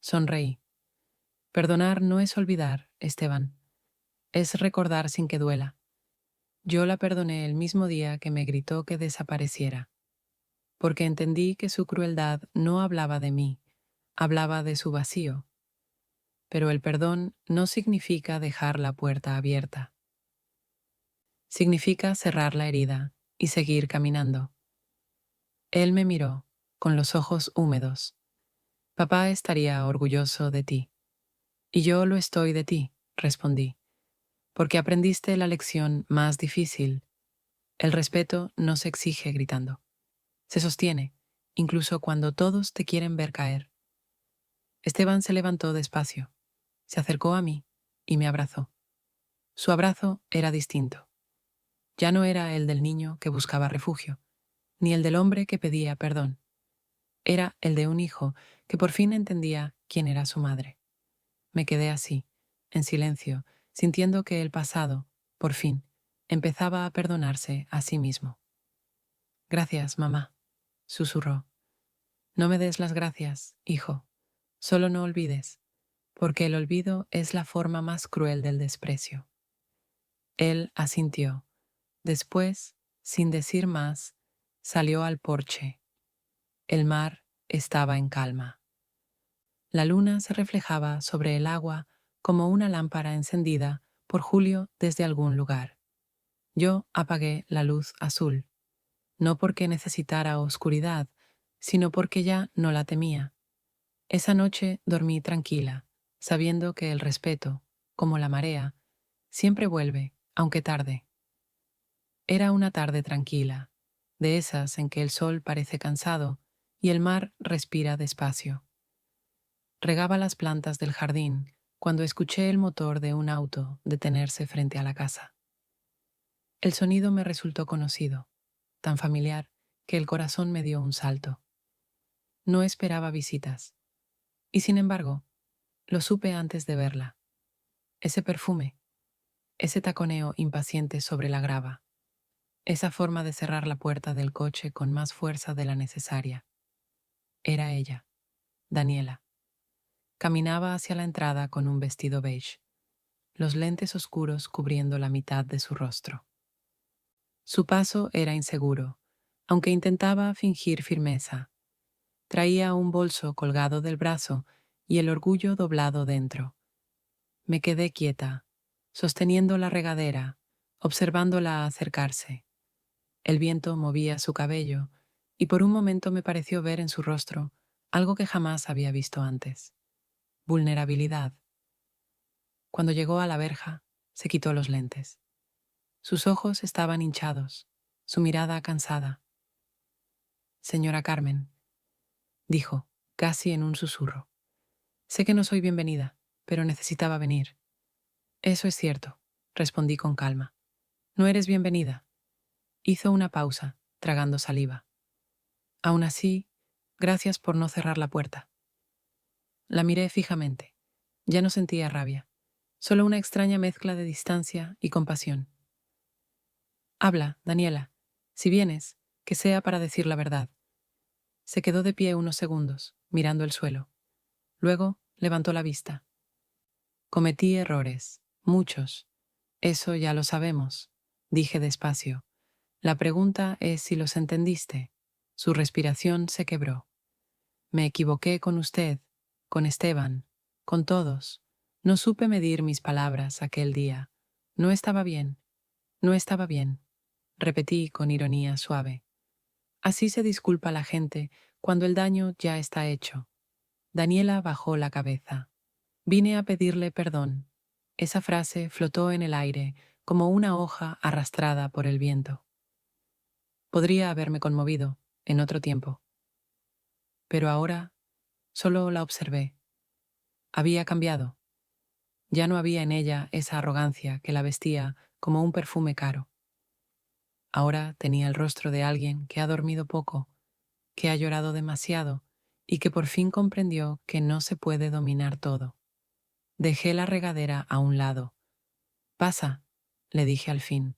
Sonreí. Perdonar no es olvidar, Esteban. Es recordar sin que duela. Yo la perdoné el mismo día que me gritó que desapareciera, porque entendí que su crueldad no hablaba de mí, hablaba de su vacío. Pero el perdón no significa dejar la puerta abierta. Significa cerrar la herida y seguir caminando. Él me miró, con los ojos húmedos. Papá estaría orgulloso de ti. Y yo lo estoy de ti, respondí, porque aprendiste la lección más difícil. El respeto no se exige gritando. Se sostiene, incluso cuando todos te quieren ver caer. Esteban se levantó despacio. Se acercó a mí. y me abrazó. Su abrazo era distinto. Ya no era el del niño que buscaba refugio, ni el del hombre que pedía perdón. Era el de un hijo que por fin entendía quién era su madre. Me quedé así, en silencio, sintiendo que el pasado, por fin, empezaba a perdonarse a sí mismo. Gracias, mamá, susurró. No me des las gracias, hijo. Solo no olvides, porque el olvido es la forma más cruel del desprecio. Él asintió. Después, sin decir más, salió al porche. El mar estaba en calma. La luna se reflejaba sobre el agua como una lámpara encendida por Julio desde algún lugar. Yo apagué la luz azul, no porque necesitara oscuridad, sino porque ya no la temía. Esa noche dormí tranquila, sabiendo que el respeto, como la marea, siempre vuelve, aunque tarde. Era una tarde tranquila, de esas en que el sol parece cansado y el mar respira despacio. Regaba las plantas del jardín cuando escuché el motor de un auto detenerse frente a la casa. El sonido me resultó conocido, tan familiar que el corazón me dio un salto. No esperaba visitas, y sin embargo, lo supe antes de verla. Ese perfume, ese taconeo impaciente sobre la grava, esa forma de cerrar la puerta del coche con más fuerza de la necesaria. Era ella, Daniela. Caminaba hacia la entrada con un vestido beige, los lentes oscuros cubriendo la mitad de su rostro. Su paso era inseguro, aunque intentaba fingir firmeza. Traía un bolso colgado del brazo y el orgullo doblado dentro. Me quedé quieta, sosteniendo la regadera, observándola acercarse. El viento movía su cabello y por un momento me pareció ver en su rostro algo que jamás había visto antes: vulnerabilidad. Cuando llegó a la verja, se quitó los lentes. Sus ojos estaban hinchados, su mirada cansada. Señora Carmen, dijo, casi en un susurro. Sé que no soy bienvenida, pero necesitaba venir. Eso es cierto, respondí con calma. No eres bienvenida. Hizo una pausa, tragando saliva. Aún así, gracias por no cerrar la puerta. La miré fijamente. Ya no sentía rabia, solo una extraña mezcla de distancia y compasión. Habla, Daniela. Si vienes, que sea para decir la verdad. Se quedó de pie unos segundos, mirando el suelo. Luego levantó la vista. Cometí errores, muchos. Eso ya lo sabemos, dije despacio. La pregunta es si los entendiste. Su respiración se quebró. Me equivoqué con usted, con Esteban, con todos. No supe medir mis palabras aquel día. No estaba bien, no estaba bien, repetí con ironía suave. Así se disculpa la gente cuando el daño ya está hecho. Daniela bajó la cabeza. Vine a pedirle perdón. Esa frase flotó en el aire como una hoja arrastrada por el viento. Podría haberme conmovido en otro tiempo. Pero ahora solo la observé. Había cambiado. Ya no había en ella esa arrogancia que la vestía como un perfume caro. Ahora tenía el rostro de alguien que ha dormido poco, que ha llorado demasiado y que por fin comprendió que no se puede dominar todo. Dejé la regadera a un lado. Pasa, le dije al fin.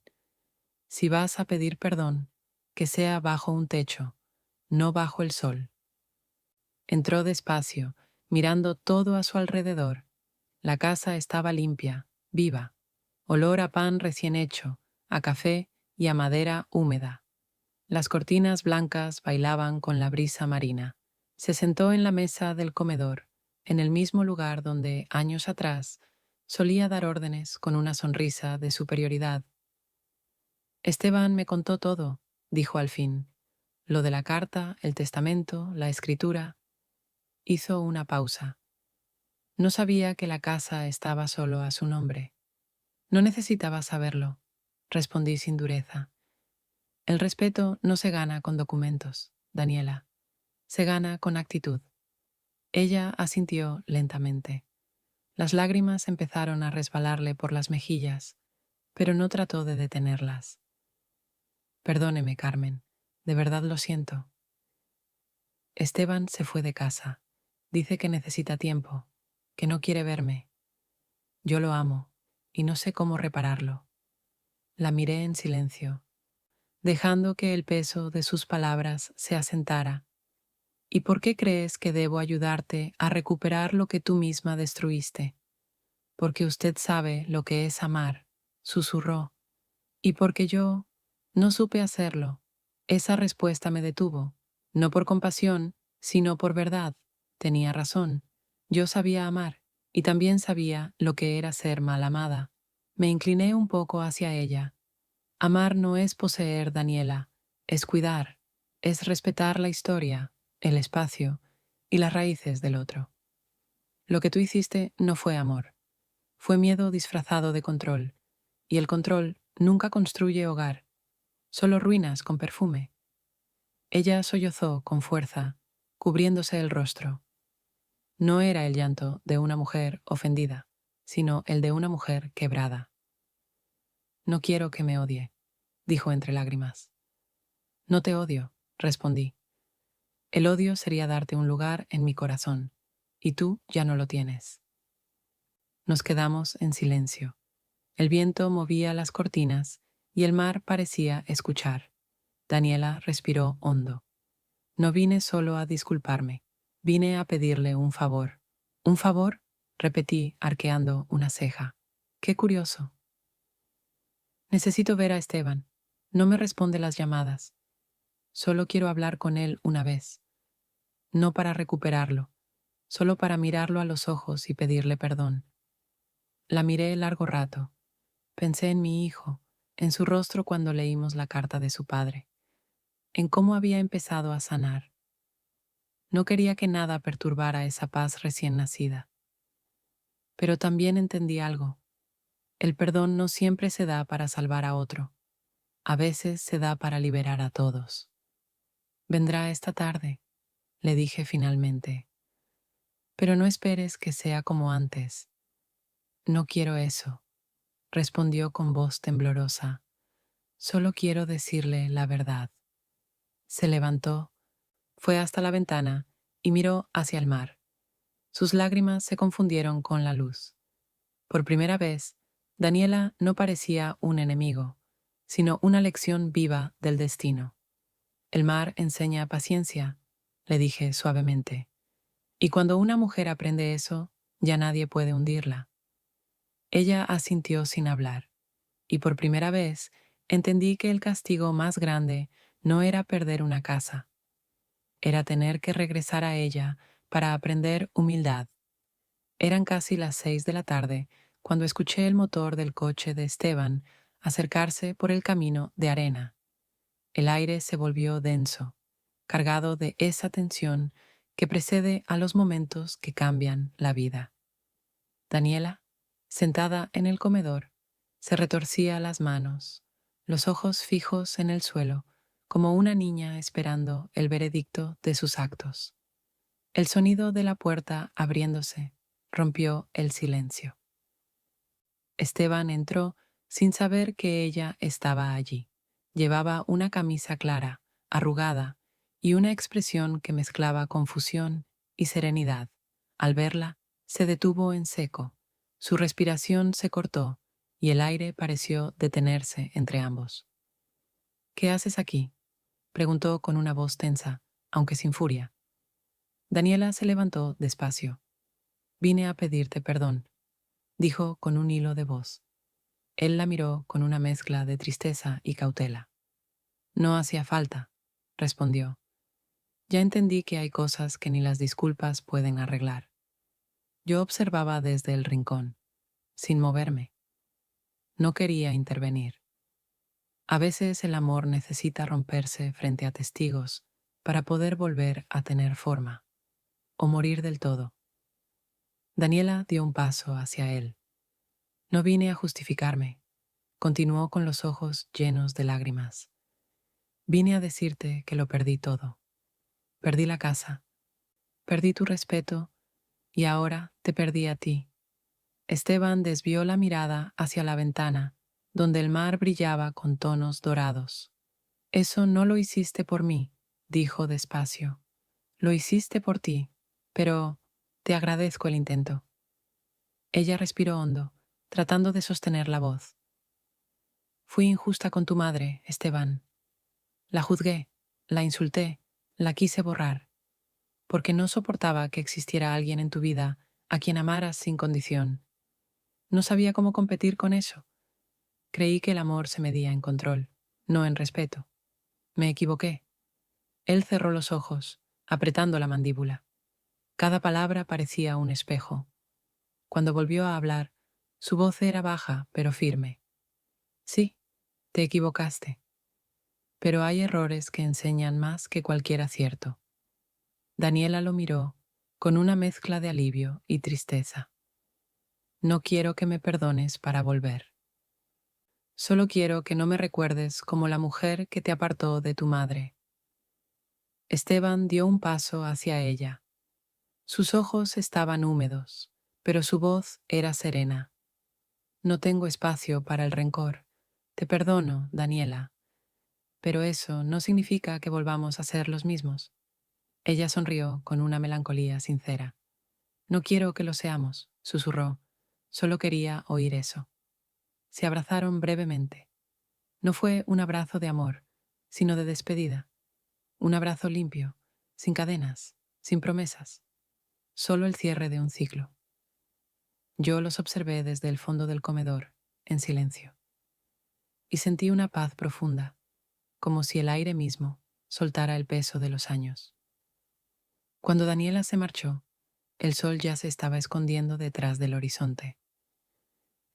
Si vas a pedir perdón, que sea bajo un techo, no bajo el sol. Entró despacio, mirando todo a su alrededor. La casa estaba limpia, viva, olor a pan recién hecho, a café y a madera húmeda. Las cortinas blancas bailaban con la brisa marina. Se sentó en la mesa del comedor, en el mismo lugar donde, años atrás, solía dar órdenes con una sonrisa de superioridad. Esteban me contó todo, dijo al fin. Lo de la carta, el testamento, la escritura. Hizo una pausa. No sabía que la casa estaba solo a su nombre. No necesitaba saberlo, respondí sin dureza. El respeto no se gana con documentos, Daniela. Se gana con actitud. Ella asintió lentamente. Las lágrimas empezaron a resbalarle por las mejillas, pero no trató de detenerlas. Perdóneme, Carmen, de verdad lo siento. Esteban se fue de casa. Dice que necesita tiempo, que no quiere verme. Yo lo amo, y no sé cómo repararlo. La miré en silencio, dejando que el peso de sus palabras se asentara. ¿Y por qué crees que debo ayudarte a recuperar lo que tú misma destruiste? Porque usted sabe lo que es amar, susurró, y porque yo no supe hacerlo. Esa respuesta me detuvo, no por compasión, sino por verdad. Tenía razón. Yo sabía amar, y también sabía lo que era ser mal amada. Me incliné un poco hacia ella. Amar no es poseer, Daniela, es cuidar, es respetar la historia, el espacio y las raíces del otro. Lo que tú hiciste no fue amor, fue miedo disfrazado de control, y el control nunca construye hogar, solo ruinas con perfume. Ella sollozó con fuerza, cubriéndose el rostro. No era el llanto de una mujer ofendida, sino el de una mujer quebrada. No quiero que me odie, dijo entre lágrimas. No te odio, respondí. El odio sería darte un lugar en mi corazón, y tú ya no lo tienes. Nos quedamos en silencio. El viento movía las cortinas y el mar parecía escuchar. Daniela respiró hondo. No vine solo a disculparme, vine a pedirle un favor. ¿Un favor? Repetí, arqueando una ceja. Qué curioso. Necesito ver a Esteban. No me responde las llamadas. Solo quiero hablar con él una vez. No para recuperarlo, solo para mirarlo a los ojos y pedirle perdón. La miré largo rato. Pensé en mi hijo, en su rostro cuando leímos la carta de su padre, en cómo había empezado a sanar. No quería que nada perturbara esa paz recién nacida. Pero también entendí algo. El perdón no siempre se da para salvar a otro. A veces se da para liberar a todos. Vendrá esta tarde, le dije finalmente. Pero no esperes que sea como antes. No quiero eso, respondió con voz temblorosa. Solo quiero decirle la verdad. Se levantó, fue hasta la ventana y miró hacia el mar. Sus lágrimas se confundieron con la luz. Por primera vez, Daniela no parecía un enemigo, sino una lección viva del destino. El mar enseña paciencia, le dije suavemente. Y cuando una mujer aprende eso, ya nadie puede hundirla. Ella asintió sin hablar, y por primera vez entendí que el castigo más grande no era perder una casa, era tener que regresar a ella para aprender humildad. Eran casi las 6 de la tarde cuando escuché el motor del coche de Esteban acercarse por el camino de arena. El aire se volvió denso, cargado de esa tensión que precede a los momentos que cambian la vida. Daniela, sentada en el comedor, se retorcía las manos, los ojos fijos en el suelo, como una niña esperando el veredicto de sus actos. El sonido de la puerta abriéndose rompió el silencio. Esteban entró sin saber que ella estaba allí. Llevaba una camisa clara, arrugada, y una expresión que mezclaba confusión y serenidad. Al verla, se detuvo en seco. Su respiración se cortó y el aire pareció detenerse entre ambos. ¿Qué haces aquí?, preguntó con una voz tensa, aunque sin furia. Daniela se levantó despacio. Vine a pedirte perdón, dijo con un hilo de voz. Él la miró con una mezcla de tristeza y cautela. No hacía falta, respondió. Ya entendí que hay cosas que ni las disculpas pueden arreglar. Yo observaba desde el rincón, sin moverme. No quería intervenir. A veces el amor necesita romperse frente a testigos para poder volver a tener forma, o morir del todo. Daniela dio un paso hacia él. No vine a justificarme, continuó con los ojos llenos de lágrimas. Vine a decirte que lo perdí todo. Perdí la casa, perdí tu respeto y ahora te perdí a ti. Esteban desvió la mirada hacia la ventana, donde el mar brillaba con tonos dorados. Eso no lo hiciste por mí, dijo despacio. Lo hiciste por ti, pero te agradezco el intento. Ella respiró hondo, tratando de sostener la voz. Fui injusta con tu madre, Esteban. La juzgué, la insulté, la quise borrar, porque no soportaba que existiera alguien en tu vida a quien amaras sin condición. No sabía cómo competir con eso. Creí que el amor se medía en control, no en respeto. Me equivoqué. Él cerró los ojos, apretando la mandíbula. Cada palabra parecía un espejo. Cuando volvió a hablar, su voz era baja pero firme. Sí, te equivocaste. Pero hay errores que enseñan más que cualquier acierto. Daniela lo miró con una mezcla de alivio y tristeza. No quiero que me perdones para volver. Solo quiero que no me recuerdes como la mujer que te apartó de tu madre. Esteban dio un paso hacia ella. Sus ojos estaban húmedos, pero su voz era serena. No tengo espacio para el rencor. Te perdono, Daniela, pero eso no significa que volvamos a ser los mismos. Ella sonrió con una melancolía sincera. No quiero que lo seamos, susurró. Solo quería oír eso. Se abrazaron brevemente. No fue un abrazo de amor, sino de despedida. Un abrazo limpio, sin cadenas, sin promesas. Solo el cierre de un ciclo. Yo los observé desde el fondo del comedor, en silencio. Y sentí una paz profunda, como si el aire mismo soltara el peso de los años. Cuando Daniela se marchó, el sol ya se estaba escondiendo detrás del horizonte.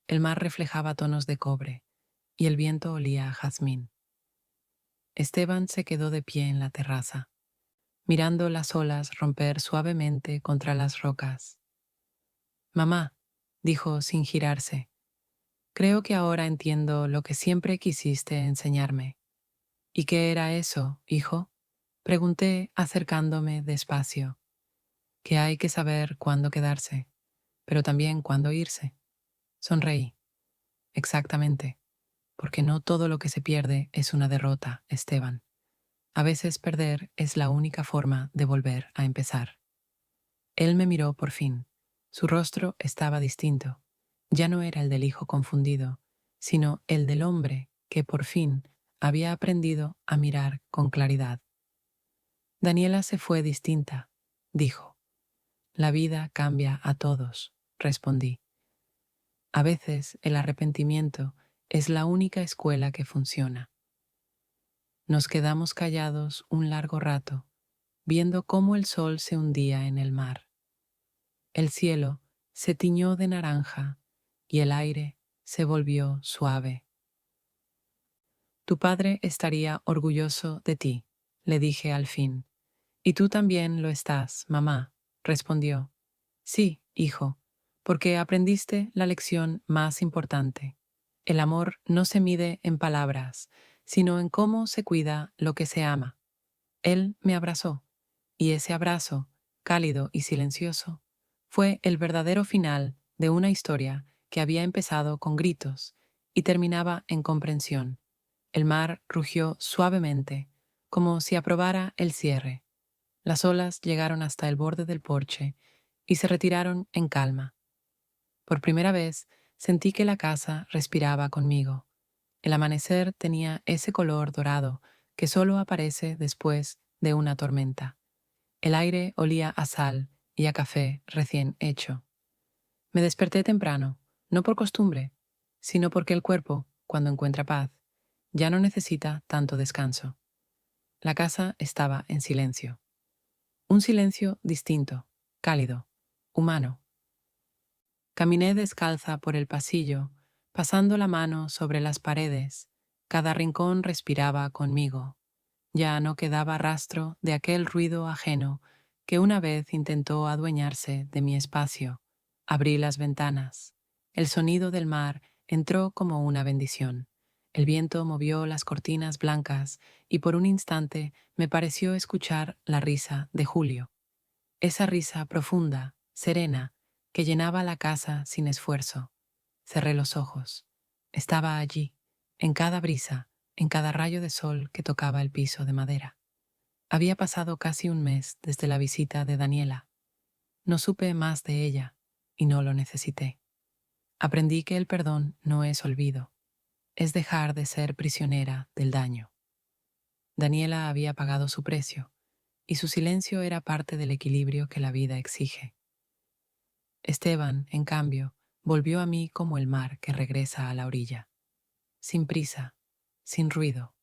El mar reflejaba tonos de cobre y el viento olía a jazmín. Esteban se quedó de pie en la terraza, mirando las olas romper suavemente contra las rocas. Mamá, dijo sin girarse, creo que ahora entiendo lo que siempre quisiste enseñarme. ¿Y qué era eso, hijo? Pregunté acercándome despacio. Que hay que saber cuándo quedarse, pero también cuándo irse. Sonreí. Exactamente, porque no todo lo que se pierde es una derrota, Esteban. A veces perder es la única forma de volver a empezar. Él me miró por fin. Su rostro estaba distinto. Ya no era el del hijo confundido, sino el del hombre que por fin había aprendido a mirar con claridad. Daniela se fue distinta, dijo. La vida cambia a todos, respondí. A veces el arrepentimiento es la única escuela que funciona. Nos quedamos callados un largo rato, viendo cómo el sol se hundía en el mar. El cielo se tiñó de naranja y el aire se volvió suave. Tu padre estaría orgulloso de ti, le dije al fin. Y tú también lo estás, mamá, respondió. Sí, hijo, porque aprendiste la lección más importante. El amor no se mide en palabras, sino en cómo se cuida lo que se ama. Él me abrazó, y ese abrazo, cálido y silencioso, fue el verdadero final de una historia que había empezado con gritos y terminaba en comprensión. El mar rugió suavemente, como si aprobara el cierre. Las olas llegaron hasta el borde del porche y se retiraron en calma. Por primera vez sentí que la casa respiraba conmigo. El amanecer tenía ese color dorado que solo aparece después de una tormenta. El aire olía a sal y a café recién hecho. Me desperté temprano, no por costumbre, sino porque el cuerpo, cuando encuentra paz, ya no necesita tanto descanso. La casa estaba en silencio. Un silencio distinto, cálido, humano. Caminé descalza por el pasillo, pasando la mano sobre las paredes. Cada rincón respiraba conmigo. Ya no quedaba rastro de aquel ruido ajeno que una vez intentó adueñarse de mi espacio. Abrí las ventanas. El sonido del mar entró como una bendición. El viento movió las cortinas blancas y por un instante me pareció escuchar la risa de Julio. Esa risa profunda, serena, que llenaba la casa sin esfuerzo. Cerré los ojos. Estaba allí, en cada brisa, en cada rayo de sol que tocaba el piso de madera. Había pasado casi un mes desde la visita de Daniela. No supe más de ella y no lo necesité. Aprendí que el perdón no es olvido, es dejar de ser prisionera del daño. Daniela había pagado su precio y su silencio era parte del equilibrio que la vida exige. Esteban, en cambio, volvió a mí como el mar que regresa a la orilla, sin prisa, sin ruido.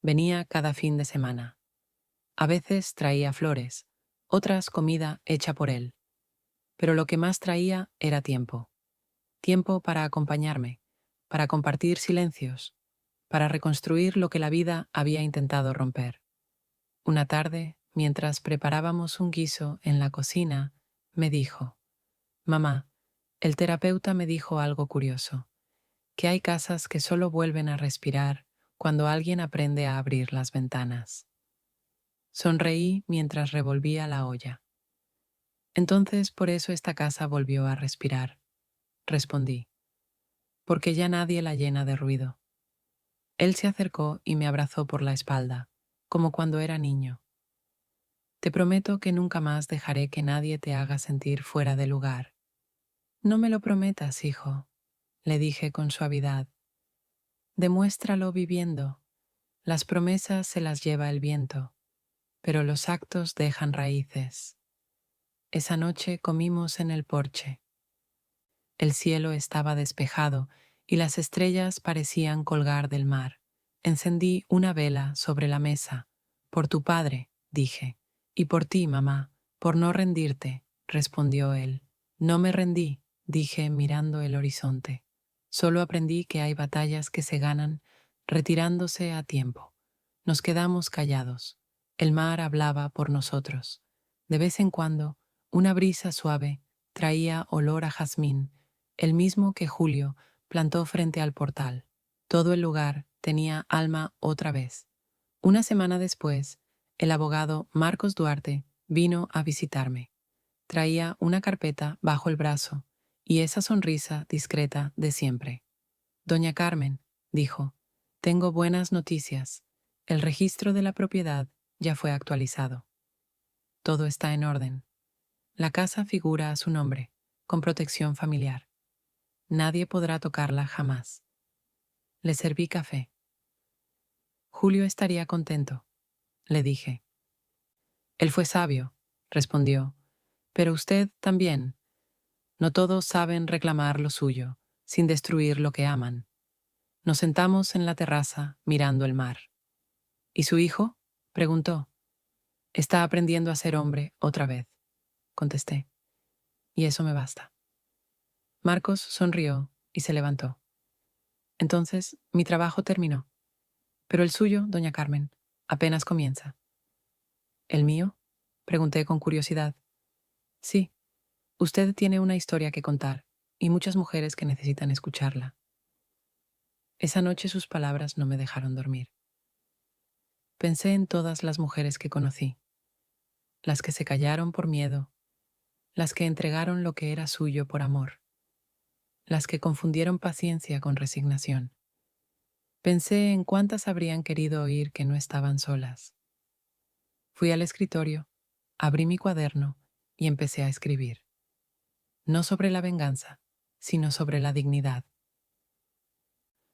Venía cada fin de semana. A veces traía flores, otras comida hecha por él, pero lo que más traía era tiempo. Tiempo para acompañarme, para compartir silencios, para reconstruir lo que la vida había intentado romper. Una tarde, mientras preparábamos un guiso en la cocina, me dijo: «Mamá, el terapeuta me dijo algo curioso, que hay casas que solo vuelven a respirar cuando alguien aprende a abrir las ventanas». Sonreí mientras revolvía la olla. «Entonces por eso esta casa volvió a respirar», respondí, «porque ya nadie la llena de ruido». Él se acercó y me abrazó por la espalda, como cuando era niño. «Te prometo que nunca más dejaré que nadie te haga sentir fuera de lugar». «No me lo prometas, hijo», le dije con suavidad. «Demuéstralo viviendo. Las promesas se las lleva el viento, pero los actos dejan raíces». Esa noche comimos en el porche. El cielo estaba despejado y las estrellas parecían colgar del mar. Encendí una vela sobre la mesa. «Por tu padre», dije. «Y por ti, mamá, por no rendirte», respondió él. «No me rendí», dije mirando el horizonte. «Solo aprendí que hay batallas que se ganan retirándose a tiempo». Nos quedamos callados. El mar hablaba por nosotros. De vez en cuando, una brisa suave traía olor a jazmín, el mismo que Julio plantó frente al portal. Todo el lugar tenía alma otra vez. Una semana después, el abogado Marcos Duarte vino a visitarme. Traía una carpeta bajo el brazo y esa sonrisa discreta de siempre. «Doña Carmen», dijo, «tengo buenas noticias. El registro de la propiedad ya fue actualizado. Todo está en orden. La casa figura a su nombre, con protección familiar. Nadie podrá tocarla jamás». Le serví café. «Julio estaría contento», le dije. «Él fue sabio», respondió, «pero usted también. No todos saben reclamar lo suyo, sin destruir lo que aman». Nos sentamos en la terraza, mirando el mar. «¿Y su hijo?», preguntó. «Está aprendiendo a ser hombre otra vez», contesté. «Y eso me basta». Marcos sonrió y se levantó. «Entonces, mi trabajo terminó. Pero el suyo, doña Carmen, apenas comienza». «¿El mío?», pregunté con curiosidad. «Sí, usted tiene una historia que contar y muchas mujeres que necesitan escucharla». Esa noche sus palabras no me dejaron dormir. Pensé en todas las mujeres que conocí, las que se callaron por miedo, las que entregaron lo que era suyo por amor, las que confundieron paciencia con resignación. Pensé en cuántas habrían querido oír que no estaban solas. Fui al escritorio, abrí mi cuaderno y empecé a escribir. No sobre la venganza, sino sobre la dignidad.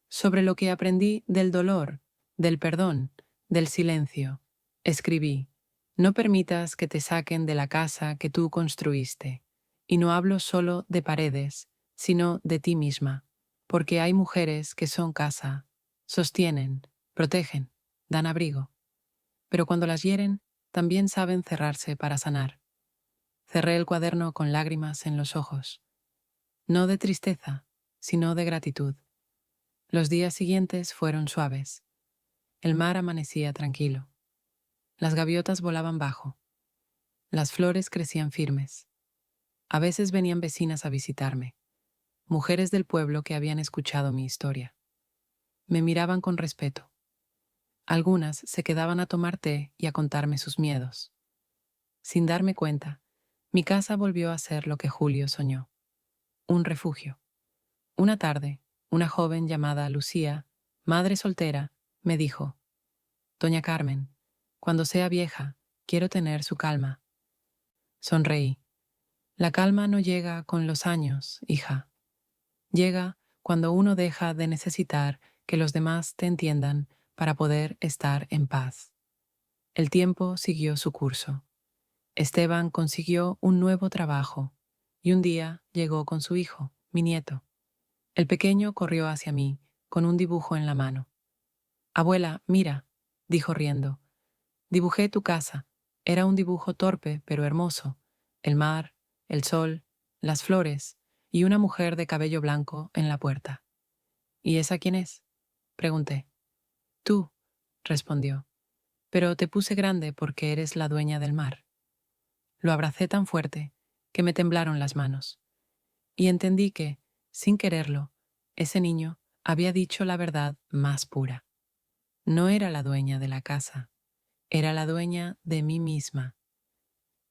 Sobre lo que aprendí del dolor, del perdón, del silencio. Escribí: «No permitas que te saquen de la casa que tú construiste». Y no hablo solo de paredes, sino de ti misma, porque hay mujeres que son casa, sostienen, protegen, dan abrigo. Pero cuando las hieren, también saben cerrarse para sanar. Cerré el cuaderno con lágrimas en los ojos. No de tristeza, sino de gratitud. Los días siguientes fueron suaves. El mar amanecía tranquilo. Las gaviotas volaban bajo. Las flores crecían firmes. A veces venían vecinas a visitarme, mujeres del pueblo que habían escuchado mi historia. Me miraban con respeto. Algunas se quedaban a tomar té y a contarme sus miedos. Sin darme cuenta, Mi casa volvió a ser lo que Julio soñó, un refugio. Una tarde, una joven llamada Lucía, madre soltera, me dijo: Doña Carmen, cuando sea vieja, quiero tener su calma. Sonreí. La calma no llega con los años, hija. Llega cuando uno deja de necesitar que los demás te entiendan para poder estar en paz. El tiempo siguió su curso. Esteban consiguió un nuevo trabajo y un día llegó con su hijo, mi nieto. El pequeño corrió hacia mí con un dibujo en la mano. Abuela, mira, dijo riendo. Dibujé tu casa. Era un dibujo torpe pero hermoso. El mar, el sol, las flores y una mujer de cabello blanco en la puerta. ¿Y esa quién es? Pregunté. Tú, respondió. Pero te puse grande porque eres la dueña del mar. Lo abracé tan fuerte que me temblaron las manos. Y entendí que, sin quererlo, ese niño había dicho la verdad más pura. No era la dueña de la casa, era la dueña de mí misma.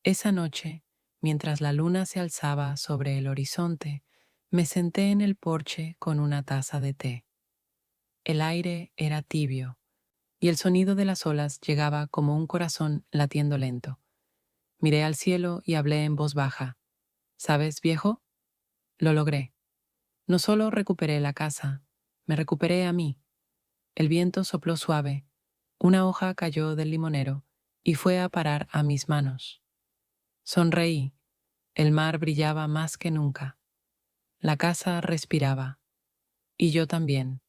Esa noche, mientras la luna se alzaba sobre el horizonte, me senté en el porche con una taza de té. El aire era tibio y el sonido de las olas llegaba como un corazón latiendo lento. Miré al cielo y hablé en voz baja. ¿Sabes, viejo? Lo logré. No solo recuperé la casa, me recuperé a mí. El viento sopló suave, una hoja cayó del limonero y fue a parar a mis manos. Sonreí. El mar brillaba más que nunca. La casa respiraba. Y yo también.